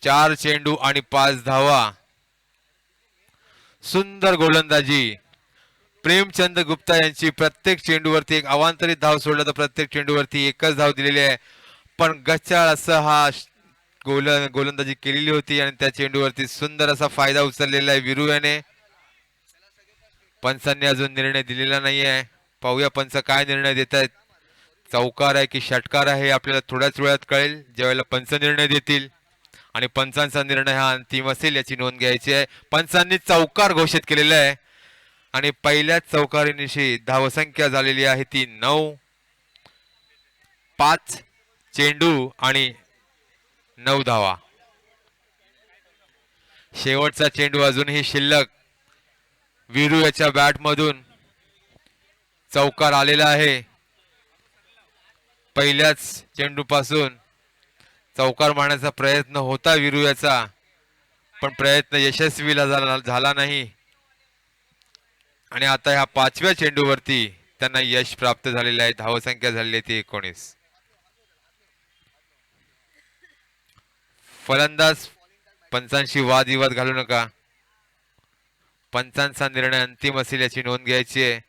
4 चेंडू आणि 5 धावा. सुंदर गोलंदाजी प्रेमचंद गुप्ता यांची. प्रत्येक चेंडूवरती एक अवांतरित धाव सोडला तर प्रत्येक चेंडूवरती एकच धाव दिलेली आहे. पण गचाळ असं हा गोलंदाजी केलेली होती आणि त्या चेंडूवरती सुंदर असा फायदा उचललेला आहे विरू याने. पंचांनी अजून निर्णय दिलेला नाही आहे. पाहूया पंच काय निर्णय देत आहेत. चौकार आहे की षटकार आहे आपल्याला थोड्याच वेळात कळेल ज्यावेळेला पंच निर्णय देतील आणि पंचांचा निर्णय हा अंतिम असेल याची नोंद घ्यायची आहे. पंचांनी चौकार घोषित केलेला आहे आणि पहिल्याच चौकारीनिशी धावसंख्या झालेली आहे ती 9. 5 चेंडू आणि 9 धावा. शेवटचा चेंडू अजूनही शिल्लक. विरू याच्या बॅट मधून चौकार आलेला आहे. पहिल्याच चेंडू पासून चौकार मारण्याचा प्रयत्न होता विरू याचा पण प्रयत्न यशस्वी झाला नाही आणि आता ह्या 5व्या चेंडूवरती त्यांना यश प्राप्त झालेले आहे. धावसंख्या झालेली आहे ती 19. फलंदाज पंचांशी वादविवाद घालू नका. पंचांचा निर्णय अंतिम असेल याची नोंद घ्यायची आहे.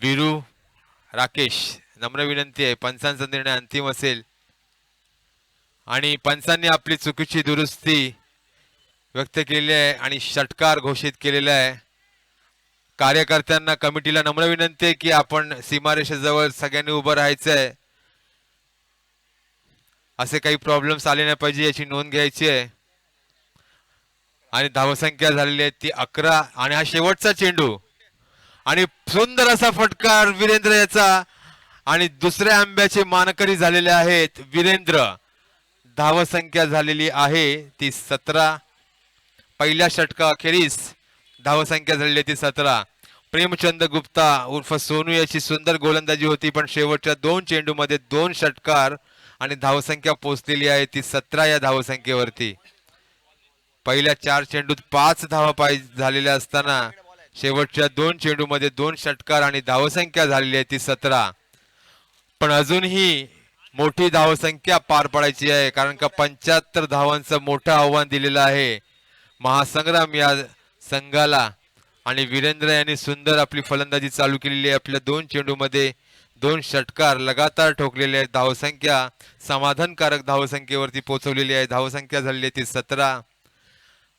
वीरू राकेश, नम्र विनंती आहे, पंचांचा निर्णय अंतिम असेल आणि पंचांनी आपली चुकीची दुरुस्ती व्यक्त केलेली आहे आणि षटकार घोषित केलेला आहे. कार्यकर्त्यांना कमिटीला नम्र विनंती आहे की आपण सीमारेषेजवळ सगळ्यांनी उभं राहायचं आहे. असे काही प्रॉब्लेम्स आले नाही पाहिजे याची नोंद घ्यायची आहे. आणि धावसंख्या झालेली आहे ती 11 आणि हा शेवटचा चेंडू आणि सुंदर असा फटकार वीरेंद्र याचा आणि दुसऱ्या आंब्याचे मानकरी झालेले आहेत वीरेंद्र. धावसंख्या झालेली आहे ती 17. पहिल्या षटका अखेरीस धावसंख्या झालेली आहे ती 17. प्रेमचंद गुप्ता उर्फ सोनू याची सुंदर गोलंदाजी होती पण शेवटच्या 2 चेंडूमध्ये 2 षटकार आणि धावसंख्या पोहोचलेली आहे ती 17 या धावसंख्येवरती. पहिल्या 4 चेंडूत 5 धावा पाहिजे झालेल्या असताना शेवटच्या 2 चेंडूमध्ये 2 षटकार आणि धावसंख्या झालेली आहे ती 17. पण अजूनही मोठी धावसंख्या पार पडायची आहे कारण का 75 धावांचं मोठं आव्हान दिलेलं आहे महासंग्राम या संघाला. आणि वीरेंद्र यांनी सुंदर आपली फलंदाजी चालू केलेली आहे. आपल्या 2 चेंडूमध्ये 2 षटकार लगातार ठोकलेले आहेत. धावसंख्या समाधानकारक धावसंख्येवरती पोहोचवलेली आहे. धावसंख्या झालेली आहे ती 17.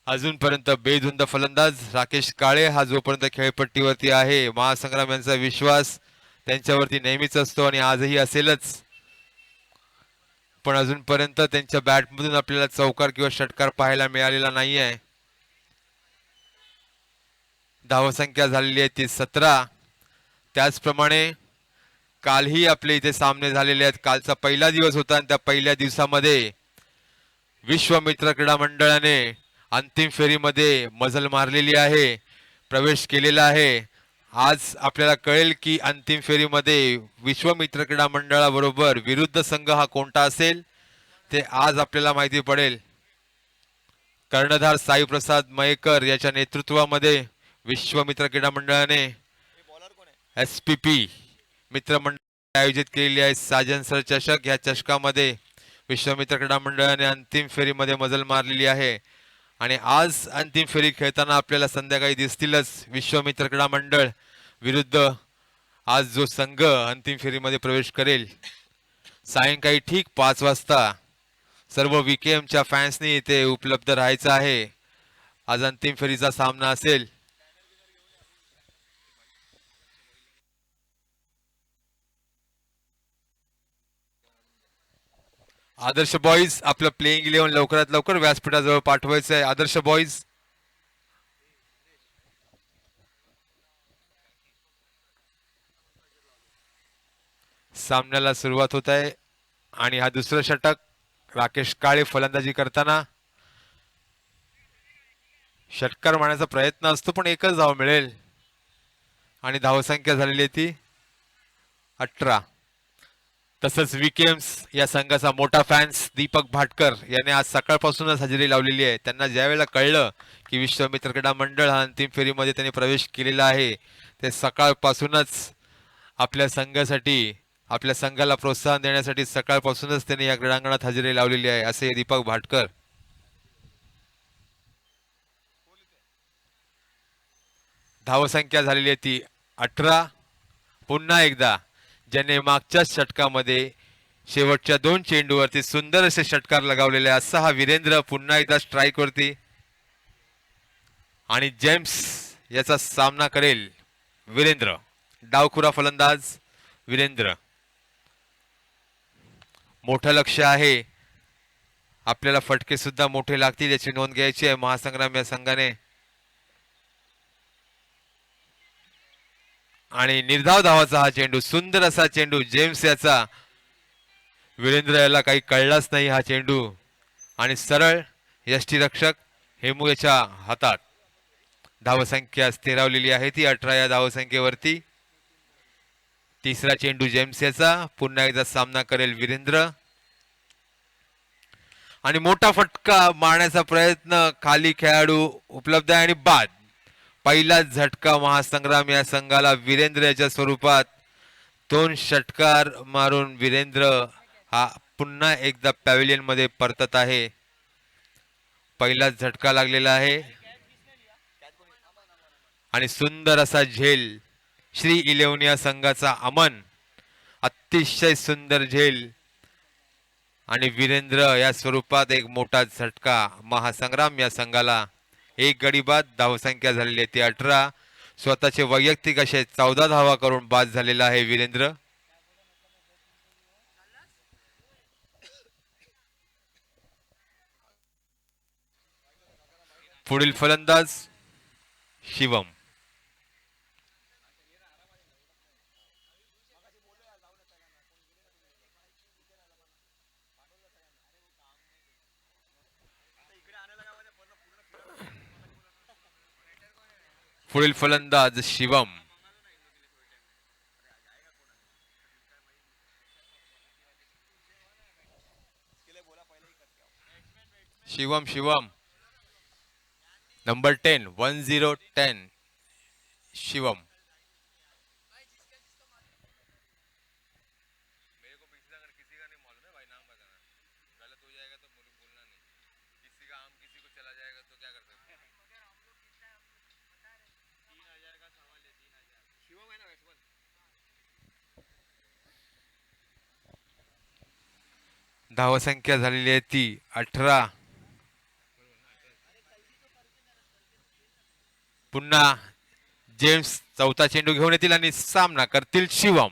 अजूनपर्यंत बेधुंद फलंदाज राकेश काळे हा जोपर्यंत खेळपट्टीवरती आहे महासंग्राम यांचा विश्वास त्यांच्यावरती नेहमीच असतो आणि आजही असेलच. पण अजूनपर्यंत त्यांच्या बॅटमधून आपल्याला चौकार किंवा षटकार पाहायला मिळालेला नाहीये. धावसंख्या झालेली आहे ती 17. त्याचप्रमाणे कालही आपले इथे सामने झालेले आहेत. कालचा पहिला दिवस होता आणि त्या पहिल्या दिवसामध्ये विश्वमित्र क्रीडा मंडळाने अंतिम फेरीमध्ये मजल मारलेली आहे, प्रवेश केलेला आहे. आज आपल्याला कळेल की अंतिम फेरीमध्ये विश्वमित्र क्रीडा मंडळाबरोबर विरुद्ध संघ हा कोणता असेल ते आज आपल्याला माहिती पडेल. कर्णधार साई प्रसाद मयेकर याच्या नेतृत्वामध्ये विश्वमित्र क्रीडा मंडळाने SPP मित्रमंडळ आयोजित केलेली आहे साजन सर चषक. या चषकामध्ये विश्वमित्र क्रीडा मंडळाने अंतिम फेरीमध्ये मजल मारलेली आहे आणि आज अंतिम फेरी खेळताना आपल्याला संध्याकाळी दिसतीलच विश्वमित्र क्रीडा मंडळ विरुद्ध आज जो संघ अंतिम फेरीमध्ये प्रवेश करेल. सायंकाळी ठीक 5 वाजता सर्व VKMच्या फॅन्सनी इथे उपलब्ध राहायचं आहे. आज अंतिम फेरीचा सामना असेल. आदर्श बॉईज आपलं प्लेइंग 11 लवकरात लवकर व्यासपीठाजवळ पाठवायचं आहे. आदर्श बॉईज सामन्याला सुरुवात होत आहे आणि हा दुसरं षटक. राकेश काळे फलंदाजी करताना षटकार मारण्याचा प्रयत्न असतो पण एकच धाव मिळेल आणि धावसंख्या झालेली आहे ती 18. तसंच VKMs या संघाचा मोठा फॅन्स दीपक भाटकर याने आज सकाळपासूनच हजेरी लावलेली आहे. त्यांना ज्यावेळेला कळलं की विश्वमित्र क्रीडा मंडळ हा अंतिम फेरीमध्ये त्यांनी प्रवेश केलेला आहे ते सकाळपासूनच आपल्या संघासाठी आपल्या संघाला प्रोत्साहन देण्यासाठी सकाळपासूनच त्यांनी या क्रीडांगणात हजेरी लावलेली आहे असे दीपक भाटकर. धावसंख्या झालेली आहे ती 18. पुन्हा एकदा ज्याने मागच्या षटकामध्ये शेवटच्या 2 चेंडूवरती सुंदर असे षटकार लगावलेले असा हा वीरेंद्र पुन्हा एकदा स्ट्राइक वरती आणि जेम्स याचा सामना करेल वीरेंद्र. डावखुरा फलंदाज वीरेंद्र. मोठं लक्ष आहे, आपल्याला फटके सुद्धा मोठे लागतील याची नोंद घ्यायची आहे महासंग्राम या संघाने. आणि निर्धाव धावाचा हा चेंडू, सुंदर असा चेंडू जेम्स याचा. वीरेंद्र याला काही कळलाच नाही हा चेंडू आणि सरळ यष्टीरक्षक हेमू याच्या हातात. धावसंख्या स्थिरावलेली आहे ती 18 या धावसंख्येवरती. तिसरा चेंडू जेम्स याचा. पुन्हा एकदा सामना करेल वीरेंद्र आणि मोठा फटका मारण्याचा प्रयत्न. खाली खेळाडू उपलब्ध आहे आणि बाद. पहिला झटका महासंग्राम या संघाला वीरेंद्र याच्या स्वरूपात दोन षटकार मारून वीरेंद्र हा पुन्हा एकदा पॅव्हिलियन मध्ये परतत आहे. पहिलाच झटका लागलेला आहे आणि सुंदर असा झेल श्री इलेव्हन संघाचा अमन, अतिशय सुंदर झेल आणि वीरेंद्र या स्वरूपात एक मोठा झटका महासंग्राम या संघाला. एक गडी बाद, धावसंख्या झालेली आहे ती 18. स्वतःचे वैयक्तिक असे 14 धावा करून बाद झालेला आहे वीरेंद्र. पुढील फलंदाज शिवम. पुढील फलंदाज शिवम. शिवम नंबर 10 10 शिवम. धावसंख्या झालेली आहे ती 18. पुन्हा जेम्स चौथा चेंडू घेऊन येतील आणि सामना करतील शिवम.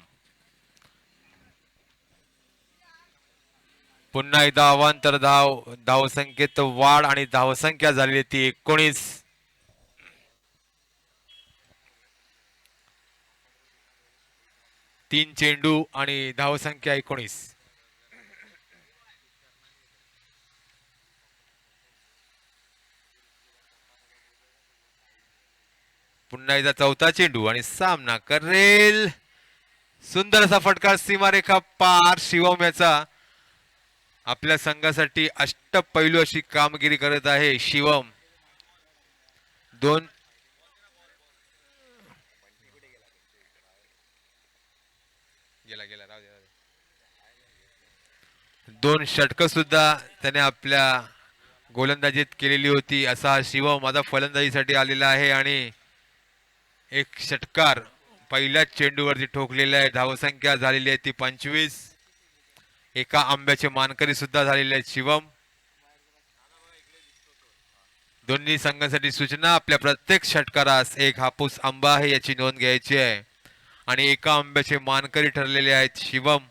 पुन्हा एकदा अवांतर धावसंख्येत वाढ आणि धावसंख्या झालेली ती 19. तीन चेंडू आणि धावसंख्या 19. पुन्हा एकदा चौथा चेंडू आणि सामना करेल. सुंदर असा फटका सीमारेखा पार. शिवम याचा आपल्या संघासाठी अष्टपैलू अशी कामगिरी करत आहे शिवम. दोन षटक सुद्धा त्याने आपल्या गोलंदाजीत केलेली होती. असा हा शिवम आता फलंदाजीसाठी आलेला आहे आणि एक षटकार पहिल्याच चेंडूवरती ठोकलेला आहे. धावसंख्या झालेली आहे ती 25. एका आंब्याचे मानकरी सुद्धा झालेले आहेत शिवम. दोन्ही संघांसाठी सूचना, आपल्या प्रत्येक षटकारास एक हापूस आंबा आहे याची नोंद घ्यायची आहे आणि एका आंब्याचे मानकरी ठरलेले आहेत शिवम.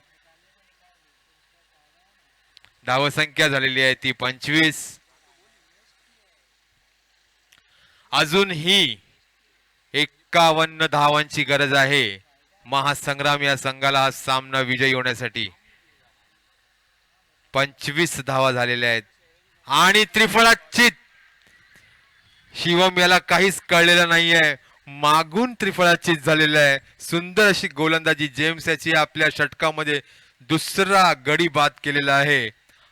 धावसंख्या झालेली आहे ती 25. अजूनही 51 धावांची गरज आहे महासंग्राम या संघाला हा सामना विजयी होण्यासाठी. 25 धावा झालेल्या आहेत आणि त्रिफळाचीत. शिवम याला काहीच कळलेलं नाहीये, मागून त्रिफळाचीत झालेलं आहे. सुंदर अशी गोलंदाजी जेम्स याची आपल्या षटकामध्ये दुसरा गडी बाद केलेला आहे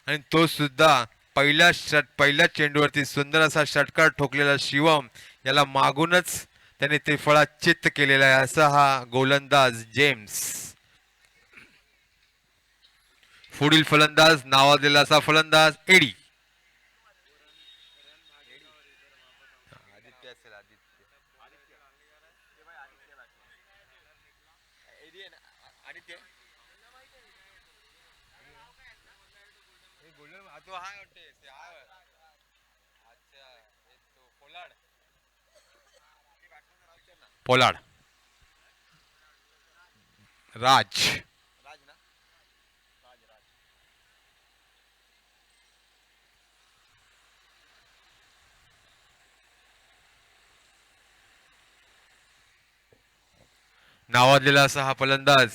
आणि तो सुद्धा पहिल्या चेंडूवरती सुंदर असा षटकार ठोकलेला शिवम याला मागूनच त्याने त्रिफळाचीत केलेला आहे. असा हा गोलंदाज जेम्स. पुढील फलंदाज नावाजलेला असा फलंदाज एडी. पोलाड राज. नावाजलेला असा हा फलंदाज,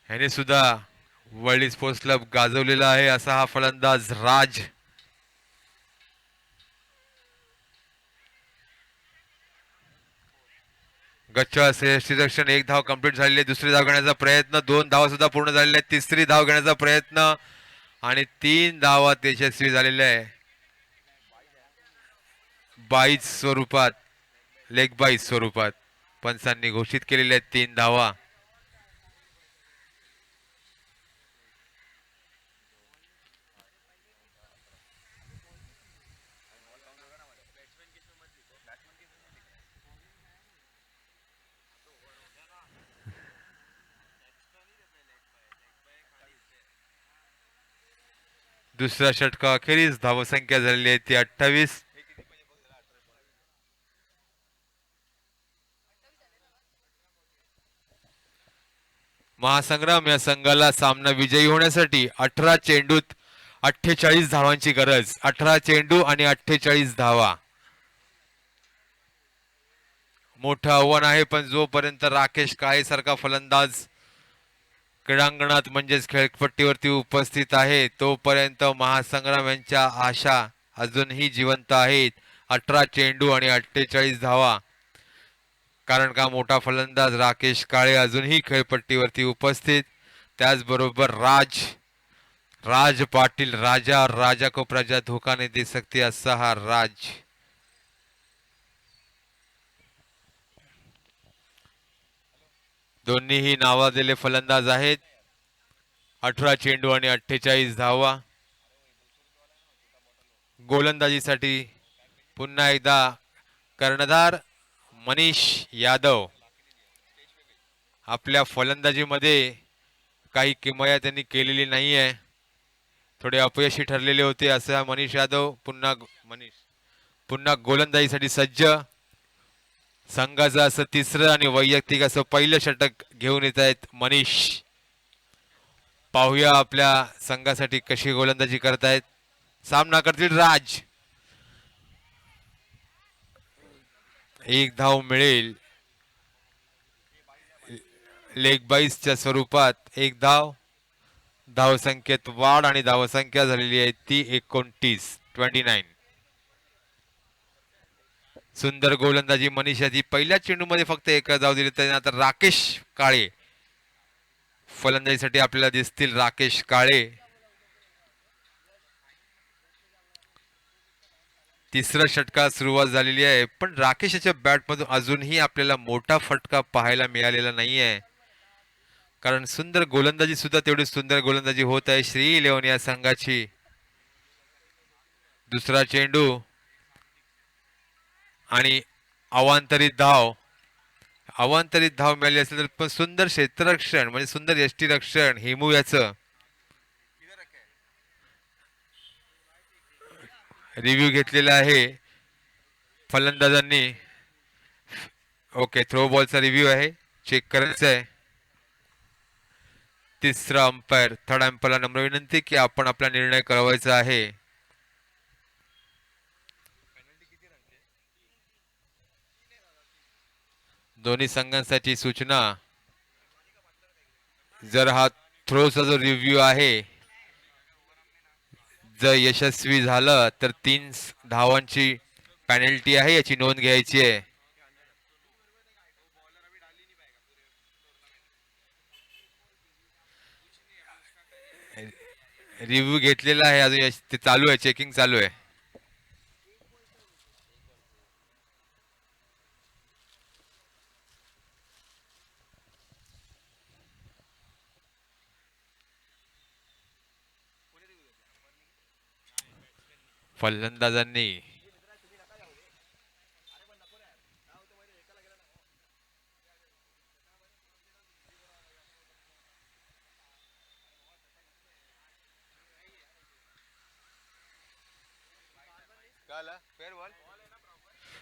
ह्याने सुद्धा वर्ल्ड स्पोर्ट्स क्लब गाजवलेला आहे. असा हा फलंदाज राज. गच्चा श्रीरक्षण. एक धाव कंप्लीट झालेली आहे. दुसरी धाव घेण्याचा प्रयत्न, 2 धावा सुद्धा पूर्ण झालेल्या आहेत. तिसरी धाव घेण्याचा प्रयत्न आणि 3 धावा यशस्वी झालेल्या आहे. 22 स्वरूपात, लेग 22 स्वरूपात पंचांनी घोषित केलेल्या आहेत 3 धावा. दुसऱ्या षटकाअखेरीस धावसंख्या झालेली आहे ती 28. महासंग्राम या संघाला सामना विजयी होण्यासाठी 18 चेंडूत 48 धावांची गरज. 18 चेंडू आणि 48 धावा. मोठं आव्हान आहे, पण जोपर्यंत राकेश काळे सारखा फलंदाज क्रीडांगणात म्हणजेच खेळपट्टीवरती उपस्थित आहे तोपर्यंत महासंग्राम यांच्या आशा अजूनही जिवंत आहेत. 18 चेंडू आणि 48 धावा. कारण का मोठा फलंदाज राकेश काळे अजूनही खेळपट्टीवरती उपस्थित. त्याचबरोबर राज पाटील राजा और राजा को प्रजा धोखा नहीं दे सकती असा हा राज. दोन्हीही नावाजलेले फलंदाज आहेत. 18 चेंडू आणि 48 धावा. गोलंदाजीसाठी पुन्हा एकदा कर्णधार मनीष यादव. आपल्या फलंदाजीमध्ये काही किमया त्यांनी केलेली नाहीये, थोडे अपयशी ठरलेले होते. असा मनीष यादव पुन्हा गोलंदाजीसाठी सज्ज. संघाचं असं तिसरं आणि वैयक्तिक असं पहिलं षटक घेऊन येत आहेत मनीष. पाहूया आपल्या संघासाठी कशी गोलंदाजी करतायत. सामना करतील राज. एक धाव मिळेल लेग बाईसच्या स्वरूपात. एक धाव. धावसंख्येत वाढ आणि धावसंख्या झालेली आहे ती 29. सुंदर गोलंदाजी मनीषाची. पहिल्या चेंडूमध्ये फक्त एक धाव दिली. त्याने आता राकेश काळे फलंदाजीसाठी आपल्याला दिसतील. राकेश काळे तिसऱ्या षटकात सुरुवात झालेली आहे, पण राकेशच्या बॅटमधून अजूनही आपल्याला मोठा फटका पाहायला मिळालेला नाहीये. कारण सुंदर गोलंदाजी सुद्धा तेवढी सुंदर गोलंदाजी होत आहे श्री 11 या संघाची. दुसरा चेंडू आणि अवांतरित धाव मिळाली असेल तर पण सुंदर क्षेत्ररक्षण म्हणजे सुंदर यष्टीरक्षण हेमू याचं. रिव्ह्यू घेतलेला आहे फलंदाजांनी. ओके, थ्रो बॉलचा रिव्ह्यू आहे, चेक करायचा आहे. तिसरा अंपायर थर्ड अंपायरला नम्र विनंती की आपण आपला निर्णय कळवायचा आहे. दोन्ही संघांसाठी सूचना. जर हा थ्रोचा जो रिव्ह्यू आहे जर यशस्वी झालं तर 3 धावांची पेनल्टी आहे, याची नोंद घ्यायची आहे. रिव्ह्यू घेतलेला आहे, अजून ते चालू आहे, चेकिंग चालू आहे. फलंदाजांनी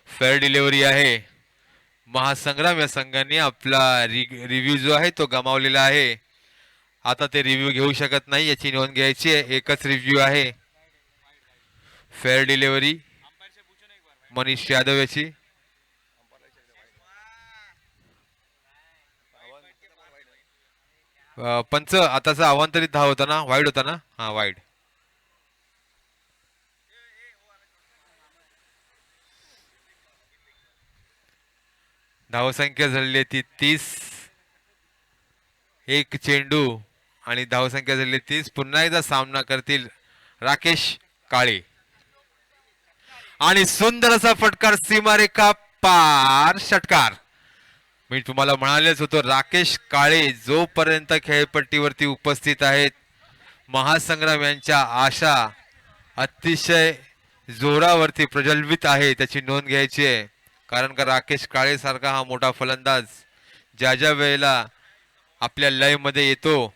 फेअर डिलिव्हरी आहे. महासंग्राम या संघाने आपला रिव्ह्यू जो आहे तो गमावलेला आहे. आता ते रिव्ह्यू घेऊ शकत नाही, याची नोंद घ्यायची आहे. एकच रिव्ह्यू आहे. फेअर डिलिव्हरी मनीष यादव याची. पंच आताचा अवांतरित धाव होता ना, वाईड होता ना? हा, वाईड. धावसंख्या झालेली आहे ती 30. एक चेंडू आणि धावसंख्या झालेली 30. पुन्हा एकदा सामना करतील राकेश काळे आणि सुंदर असा फटकार सीमारेखा पार षटकार. मी तुम्हाला म्हणालेच होतो, राकेश काळे जोपर्यंत खेळपट्टीवरती उपस्थित आहेत महासंग्राम यांच्या आशा अतिशय जोरावरती प्रज्वलित आहे, त्याची नोंद घ्यायची आहे. कारण का राकेश काळे सारखा हा मोठा फलंदाज ज्या ज्या वेळेला आपल्या लयमध्ये येतो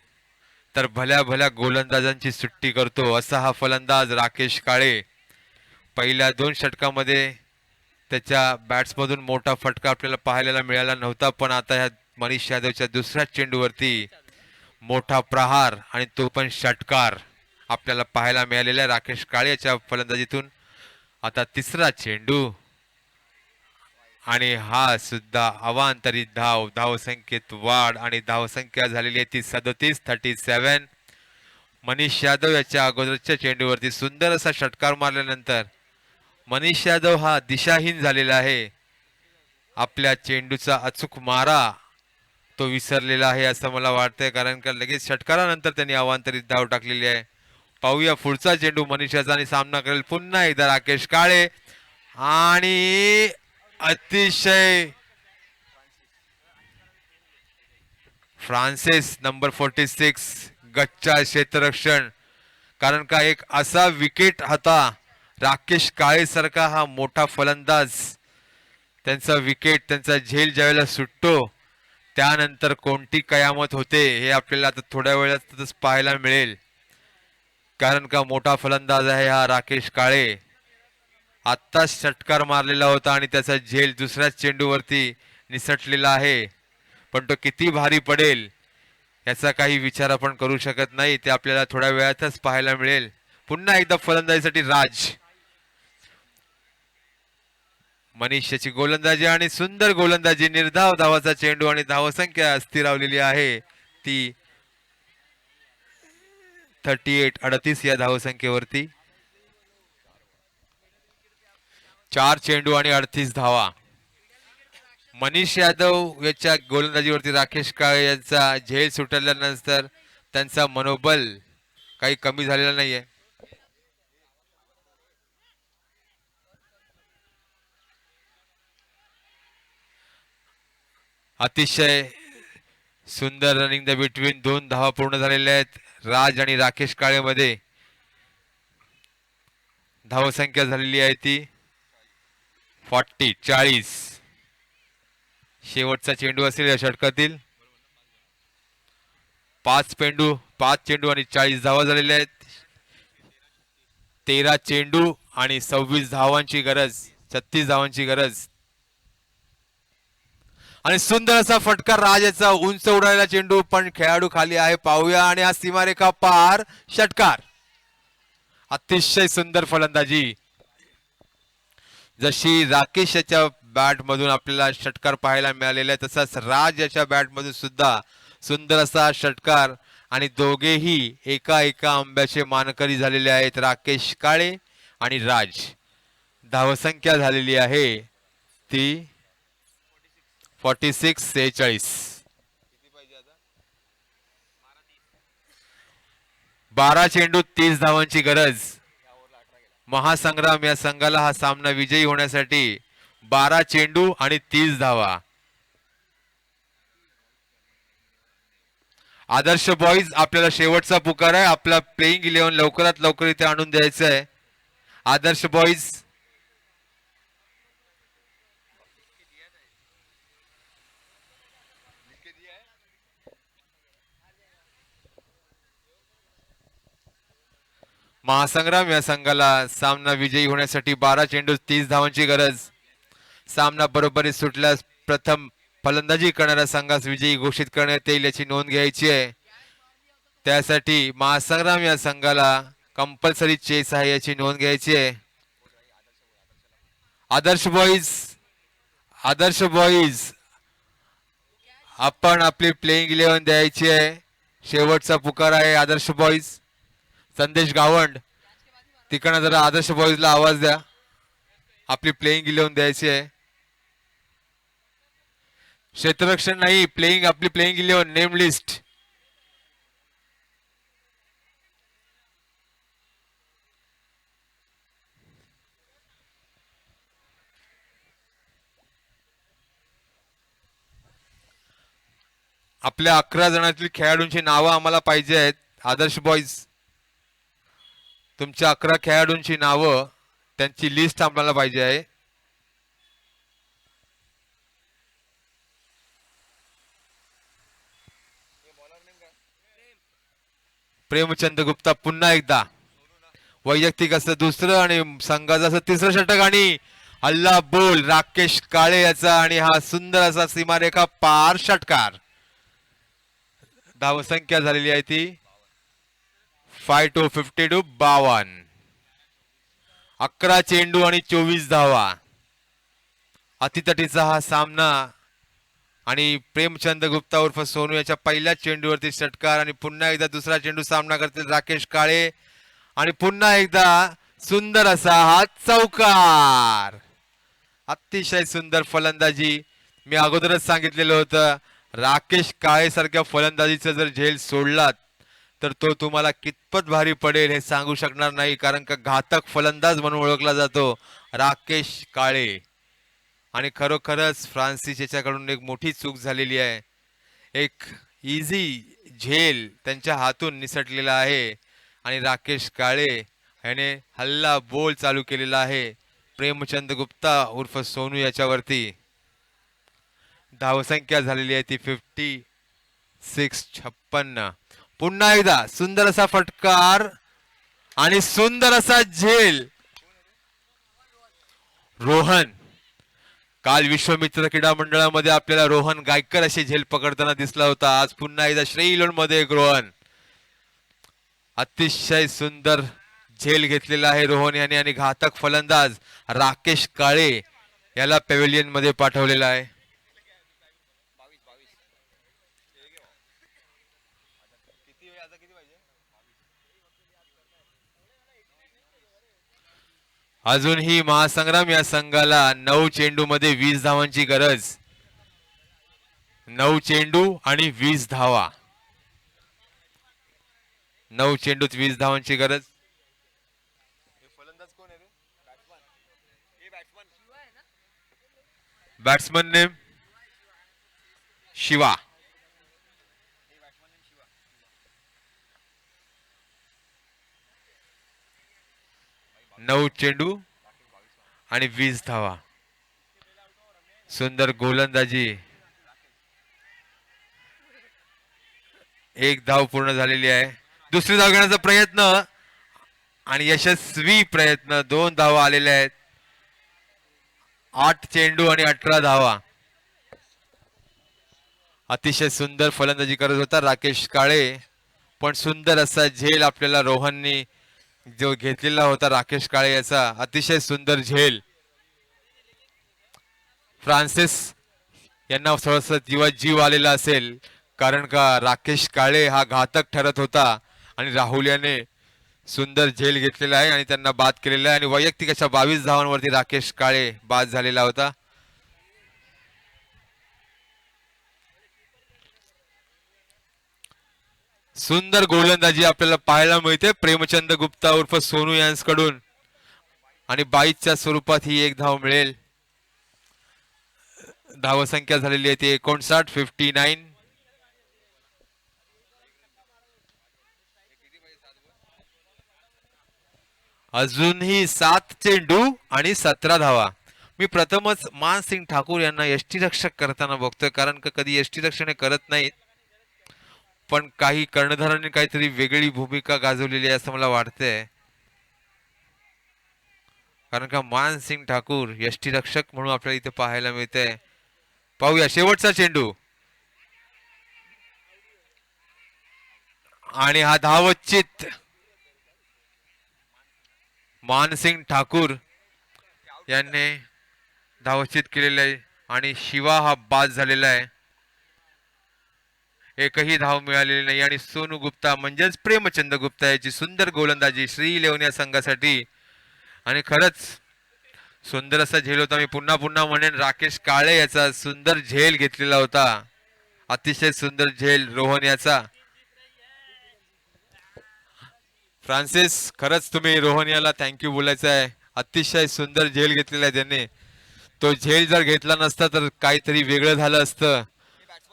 तर भल्या भल्या गोलंदाजांची सुट्टी करतो असा हा फलंदाज राकेश काळे. पहिल्या 2 षटकामध्ये त्याच्या बॅट्समधून मोठा फटका आपल्याला पाहायला मिळाला नव्हता, पण आता ह्या मनीष यादवच्या दुसऱ्या चेंडूवरती मोठा प्रहार आणि तो पण षटकार आपल्याला पाहायला मिळालेला आहे राकेश काळे याच्या फलंदाजीतून. आता तिसरा चेंडू आणि हा सुद्धा अवांतरित धाव. धावसंख्येत वाढ आणि धावसंख्या झालेली आहे ती 37-37. मनीष यादव याच्या अगोदरच्या चेंडूवरती सुंदर असा षटकार मारल्यानंतर मनीष यादव हा दिशाहीन झालेला आहे. आपल्या चेंडूचा अचूक मारा तो विसरलेला आहे असं मला वाटतंय, कारण का लगेच षटकारानंतर त्यांनी अवांतरित धाव टाकलेली आहे. पाहूया पुढचा चेंडू मनीष यादव आणि सामना करेल पुन्हा एकदा राकेश काळे आणि अतिशय फ्रान्सिस नंबर 46 गच्चा क्षेत्ररक्षण. कारण का एक असा विकेट होता राकेश काळे सारखा हा मोठा फलंदाज, त्यांचा विकेट त्यांचा झेल ज्यावेळेला सुटतो त्यानंतर कोणती कयामत होते हे आपल्याला आता थोड्या वेळातच पाहायला मिळेल. कारण का मोठा फलंदाज आहे हा राकेश काळे. आत्ताच षटकार मारलेला होता आणि त्याचा झेल दुसऱ्याच चेंडूवरती निसटलेला आहे, पण तो किती भारी पडेल याचा काही विचार आपण करू शकत नाही. ते आपल्याला थोड्या वेळातच पाहायला मिळेल. पुन्हा एकदा फलंदाजीसाठी राज. मनीषची गोलंदाजी आणि सुंदर गोलंदाजी, निर्धाव धावाचा चेंडू आणि धावसंख्या स्थिरावलेली आहे ती 38 या धावसंख्येवरती. 4 चेंडू आणि 38 धावा. मनीष यादव याच्या गोलंदाजीवरती राकेश काळे यांचा झेल सुटल्यानंतर त्यांचा मनोबल काही कमी झालेला नाहीये. अतिशय सुंदर रनिंग द बिटवीन. 2 धावा पूर्ण झालेल्या आहेत राज आणि राकेश काळे मध्ये. धावसंख्या झालेली आहे ती 40. शेवटचा चेंडू असेल या षटकातील. 5 चेंडू आणि 40 धावा झालेल्या आहेत. 13 चेंडू आणि 26 धावांची गरज, 36 धावांची गरज. आणि सुंदर असा फटका राजाचा, उंच उडालेला चेंडू, पण खेळाडू खाली आहे. पाहूया आणि हा सीमारेखा पार षटकार. अतिशय सुंदर फलंदाजी. जशी राकेश याच्या बॅट मधून आपल्याला षटकार पाहायला मिळालेला आहे तसाच राज याच्या बॅट मधून सुद्धा सुंदर असा षटकार. आणि दोघेही एका एका आंब्याचे मानकरी झालेले आहेत राकेश काळे आणि राज. धावसंख्या झालेली आहे ती 46-46. 12 चेंडू 30 धावांची गरज. महासंग्राम या संघाला हा सामना विजयी होण्यासाठी 12 चेंडू आणि 30 धावा. आदर्श बॉईज आपल्याला शेवटचा पुकार आहे. आपला प्लेइंग 11 लवकरात लवकर इथे आणून द्यायचं आहे. आदर्श बॉईज महासंग्राम या संघाला सामना विजयी होण्यासाठी 12 चेंडू 30 धावांची गरज. सामना बरोबरीत सुटल्यास प्रथम फलंदाजी करणाऱ्या संघास विजयी घोषित करण्यात येईल याची नोंद घ्यायची आहे. त्यासाठी महासंग्राम या संघाला कंपल्सरी चेस आहे याची नोंद घ्यायची आहे. आदर्श बॉईज आपण आपली प्लेइंग 11 द्यायची आहे. शेवटचा पुकार आहे आदर्श बॉईज. संदेश गावंड तिकडनं जरा आदर्श बॉईजला आवाज द्या. आपली प्लेइंग 11 द्यायची आहे. क्षेत्ररक्षण नाही, प्लेइंग, आपली प्लेइंग 11 नेम लिस्ट. आपल्या 11 जणांतील खेळाडूंची नावं आम्हाला पाहिजे आहेत. आदर्श बॉईज तुमच्या 11 खेळाडूंची नावं त्यांची लिस्ट आम्हाला पाहिजे आहे. प्रेमचंद गुप्ता पुन्हा एकदा वैयक्तिक असं दुसरं आणि संघाचं असं तिसरं षटक आणि अल्ला बोल राकेश काळे याचा आणि हा सुंदर असा सीमारेखा पार षटकार. धावसंख्या झालेली आहे ती 5-52 52. 11 चेंडू आणि 24 धावा. अतितटीचा हा सामना आणि प्रेमचंद गुप्ता उर्फ सोनू याच्या पहिल्या चेंडूवरती षटकार आणि पुन्हा एकदा दुसरा चेंडू सामना करतील राकेश काळे आणि पुन्हा एकदा सुंदर असा हा चौकार. अतिशय सुंदर फलंदाजी. मी अगोदरच सांगितलेलं होतं राकेश काळे सारख्या फलंदाजीचा जर झेल सोडलात तर तो तुम्हाला कितपत भारी पडेल हे सांगू शकणार नाही, कारण का घातक फलंदाज म्हणून ओळखला जातो राकेश काळे. आणि खरोखरच फ्रान्सिस याच्याकडून एक मोठी चूक झालेली आहे. एक इझी झेल त्यांच्या हातून निसटलेला आहे आणि राकेश काळे याने हल्ला बोल चालू केलेला आहे प्रेमचंद गुप्ता उर्फ सोनू याच्यावरती. धावसंख्या झालेली आहे ती 56. पुन्हा एकदा सुंदर असा फटकार आणि सुंदर असा झेल. रोहन, काल विश्वमित्र क्रीडा मंडळामध्ये आपल्याला रोहन गायकर अशी झेल पकडताना दिसला होता. आज पुन्हा एकदा श्रेयलोन मध्ये एक रोहन. अतिशय सुंदर झेल घेतलेला आहे रोहन याने आणि घातक फलंदाज राकेश काळे याला पॅव्हिलियन मध्ये पाठवलेला आहे. अजूनही महासंग्राम या संघाला 9 चेंडू मध्ये 20 धावांची गरज. 9 चेंडू आणि 20 धावा. 9 चेंडूत 20 धावांची गरज. Batsman name Shiva. 9 चेंडू आणि 20 धावा. सुंदर गोलंदाजी. एक धाव पूर्ण झालेली आहे. दुसरी धाव घेण्याचा प्रयत्न आणि यशस्वी प्रयत्न. 2 धावा आलेल्या आहेत. 8 चेंडू आणि 18 धावा. अतिशय सुंदर फलंदाजी करत होता राकेश काळे, पण सुंदर असा झेल आपल्याला रोहननी जो घेतलेला होता राकेश काळे याचा. अतिशय सुंदर झेल. फ्रान्सिस यांना थोडंसं जीवात जीव आलेला असेल, कारण का राकेश काळे हा घातक ठरत होता आणि राहुल याने सुंदर झेल घेतलेला आहे आणि त्यांना बाद केलेला आहे आणि वैयक्तिक अशा 22 धावांवरती राकेश काळे बाद झालेला होता. सुंदर गोलंदाजी आपल्याला पाहायला मिळते प्रेमचंद गुप्ता उर्फ सोनू यांच्याकडून आणि 22च्या स्वरूपात ही एक धाव मिळेल. धावसंख्या झालेली आहे ती 59. अजूनही 7 चेंडू आणि 17 धावा. मी प्रथमच मानसिंग ठाकूर यांना यष्टीरक्षक करताना बघतोय, कारण का कधी यष्टीरक्षण करत नाहीत, पण काही कर्णधारांनी काहीतरी वेगळी भूमिका गाजवलेली आहे असं मला वाटतंय. कारण का मानसिंग ठाकूर यष्टीरक्षक म्हणून आपल्याला इथे पाहायला मिळतंय. पाहूया शेवटचा चेंडू आणि हा धावचित. मानसिंग ठाकूर यांनी धावचित केलेलं आहे आणि शिवा हा बाद झालेला आहे. एकही धाव मिळालेली नाही आणि सोनू गुप्ता म्हणजेच प्रेमचंद गुप्ता याची सुंदर गोलंदाजी श्रीलेवन या संघासाठी. आणि खरंच सुंदर असा झेल होता. मी पुन्हा पुन्हा म्हणेन राकेश काळे याचा सुंदर झेल घेतलेला होता. अतिशय सुंदर झेल रोहन याचा. फ्रान्सिस, खरंच तुम्ही रोहन याला थँक्यू बोलायचं आहे. अतिशय सुंदर झेल घेतलेला आहे त्याने. तो झेल जर घेतला नसता तर काहीतरी वेगळं झालं असतं,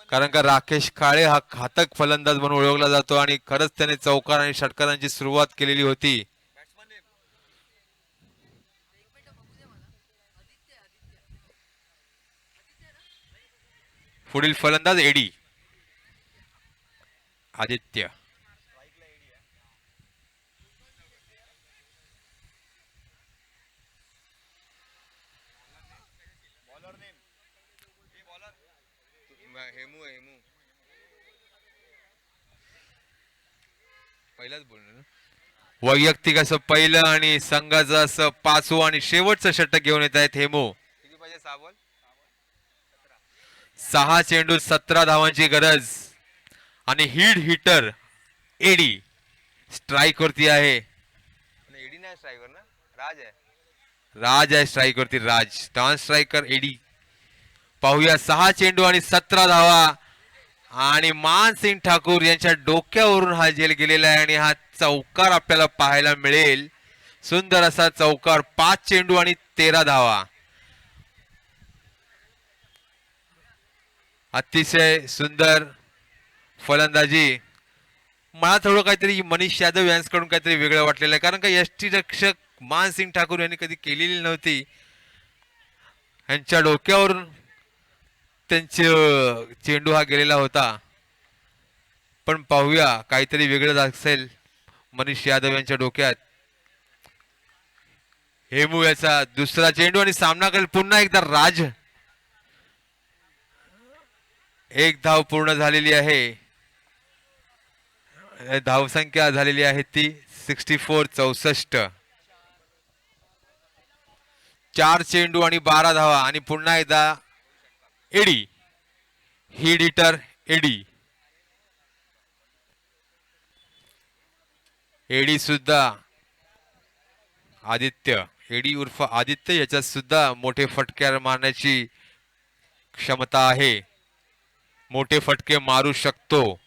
कारण का राकेश काळे हा घातक फलंदाज म्हणून ओळखला जातो आणि खरंच त्याने चौकार आणि षटकारांची सुरुवात केलेली होती. पुढील फलंदाज एडी आदित्य. हेमू हेमू पहिलाच बोललो ना. वैयक्तिक असं पहिलं आणि संघाचं असं पाचवं आणि शेवटचं षटक घेऊन येत आहेत हेमू. किती पाहिजे? 6 बॉल 6 चेंडू 17 धावांची गरज आणि हिटर एडी स्ट्राईक वरती आहे. एडी नाही स्ट्राईक वर ना, राज आहे. राज आहे स्ट्राईक वरती. राज नॉन स्ट्रायकर एडी. पाहूया 6 चेंडू आणि 17 धावा आणि मानसिंग ठाकूर यांच्या डोक्यावरून हा झेल गेलेला आहे आणि हा चौकार आपल्याला पाहायला मिळेल. सुंदर असा चौकार. 5 चेंडू आणि 13 धावा. अतिशय सुंदर फलंदाजी. मला थोडं काहीतरी मनीष यादव यांच्याकडून काहीतरी वेगळं वाटलेलं आहे, कारण का यष्टीरक्षक मानसिंग ठाकूर यांनी कधी केलेली नव्हती. यांच्या डोक्यावरून त्यांचे चेंडू हा गेलेला होता. पण पाहूया काहीतरी वेगळं असेल मनीष यादव यांच्या डोक्यात. हेमू याचा दुसरा चेंडू आणि सामना करेल पुन्हा एकदा राज. एक धाव पूर्ण झालेली आहे. धावसंख्या झालेली आहे ती 64 64. 4 चेंडू आणि 12 धावा आणि पुन्हा एकदा एडी. Heater eddy. एडी सुद्धा आदित्य एडी उर्फ आदित्य याच्यात सुद्धा मोठे फटके मारण्याची क्षमता आहे. मोठे फटके मारू शकतो.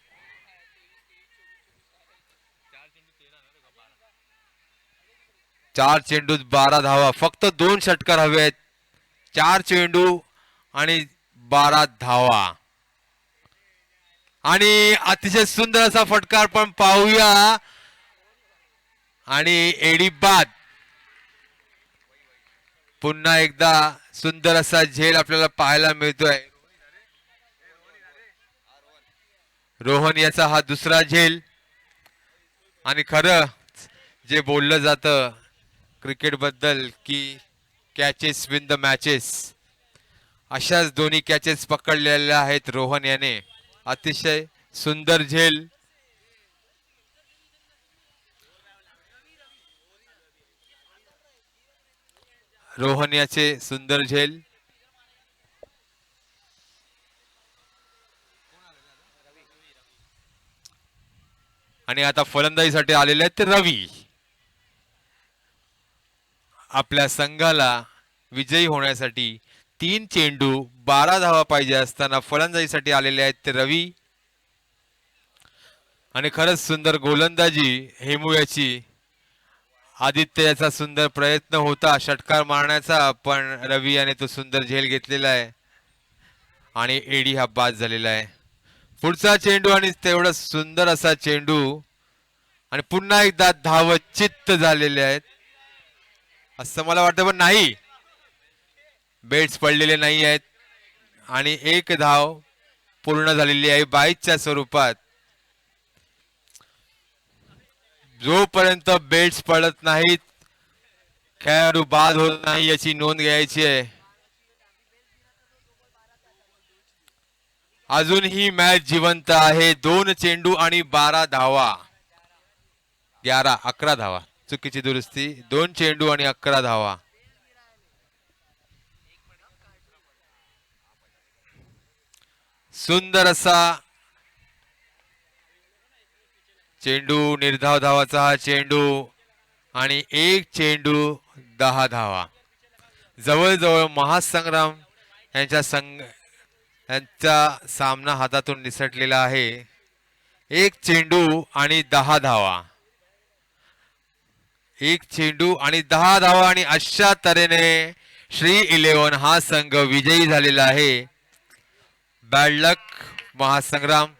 4 चेंडूत 12 धावा. फक्त 2 षटकार हवे आहेत. 4 चेंडू आणि 12 धावा आणि अतिशय सुंदर असा फटकार पण पाहूया आणि एडी बाद. पुन्हा एकदा सुंदर असा झेल आपल्याला पाहायला मिळतोय. रोहन याचा हा दुसरा झेल. आणि खरं जे बोललं जातं क्रिकेट बद्दल की कॅचेस विन द मॅचेस, अशाच दोन्ही कॅचेस पकडलेल्या आहेत रोहन याने. अतिशय सुंदर झेल. रोहन याचे सुंदर झेल. आणि आता फलंदाजीसाठी आलेले आहेत ते रवी. आपल्या संघाला विजयी होण्यासाठी 3 चेंडू 12 धावा पाहिजे असताना फलंदाजीसाठी आलेले आहेत ते रवी. आणि खरंच सुंदर गोलंदाजी हेमू याची. आदित्य याचा सुंदर प्रयत्न होता षटकार मारण्याचा, पण रवी याने तो सुंदर झेल घेतलेला आहे आणि एडी हा बाद झालेला आहे. पुढचा चेंडू आणि तेवढा सुंदर असा चेंडू आणि पुन्हा एकदा धावचित्त झालेले आहेत असं मला वाटतं, पण नाही, बेट्स पडलेले नाही आहेत आणि एक धाव पूर्ण झालेली आहे 22च्या स्वरूपात. जोपर्यंत बेट्स पडत नाहीत खेळाडू बाद होत नाही याची नोंद घ्यायची आहे. अजूनही मॅच जिवंत आहे. 2 चेंडू आणि 12 धावा. 11 धावा, चुकीची दुरुस्ती. 2 चेंडू आणि 11 धावा. सुंदर असा चेंडू, निर्धाव धावाचा हा चेंडू आणि 1 चेंडू 10 धावा. जवळजवळ महासंग्राम यांचा सामना हातातून निसटलेला आहे. 1 चेंडू आणि 10 धावा. 1 चेंडू आणि 10 धावा आणि अशा तऱ्हेने श्री 11 हा संघ विजयी झालेला आहे. बॅड लक महासंग्राम.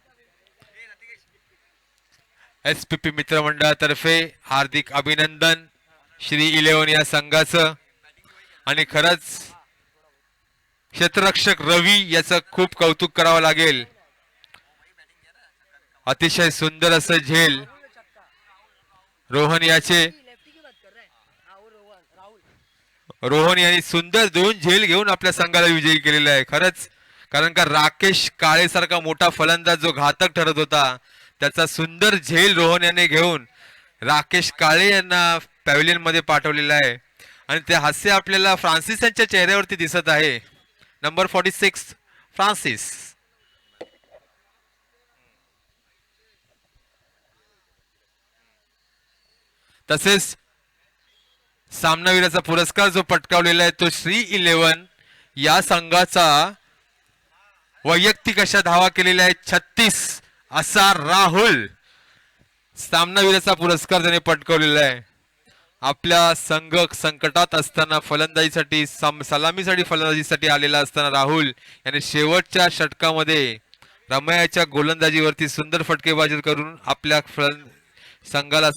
एसपीपी मित्रमंडळातर्फे हार्दिक अभिनंदन श्री 11 या संघाचं. आणि खरंच क्षेत्ररक्षक रवी याचं खूप कौतुक करावं लागेल. अतिशय सुंदर असं झेल रोहन याचे. रोहन यांनी सुंदर 2 झेल घेऊन आपल्या संघाला विजयी केलेला आहे. खरंच कारण का राकेश काळेसारखा मोठा फलंदाज जो घातक ठरत होता त्याचा सुंदर झेल रोहन याने घेऊन राकेश काळे यांना पॅव्हलियन मध्ये पाठवलेला आहे आणि ते हास्य आपल्याला फ्रान्सिस यांच्या चेहऱ्यावरती दिसत आहे. Number 46 Francis. तसेच सामनावीराचा पुरस्कार जो पटकावलेला आहे तो श्री 11 या संघाचा वैयक्तिक अशा धावा केलेल्या आहेत 36 असा राहुल सामनावीराचा पुरस्कार त्याने पटकावलेला आहे. आपल्या संघ संकटात असताना फलंदाजीसाठी सलामीसाठी फलंदाजीसाठी आलेला असताना राहुल याने शेवटच्या षटकामध्ये रमयाच्या गोलंदाजीवरती सुंदर फटकेबाजी करून आपल्या संघाला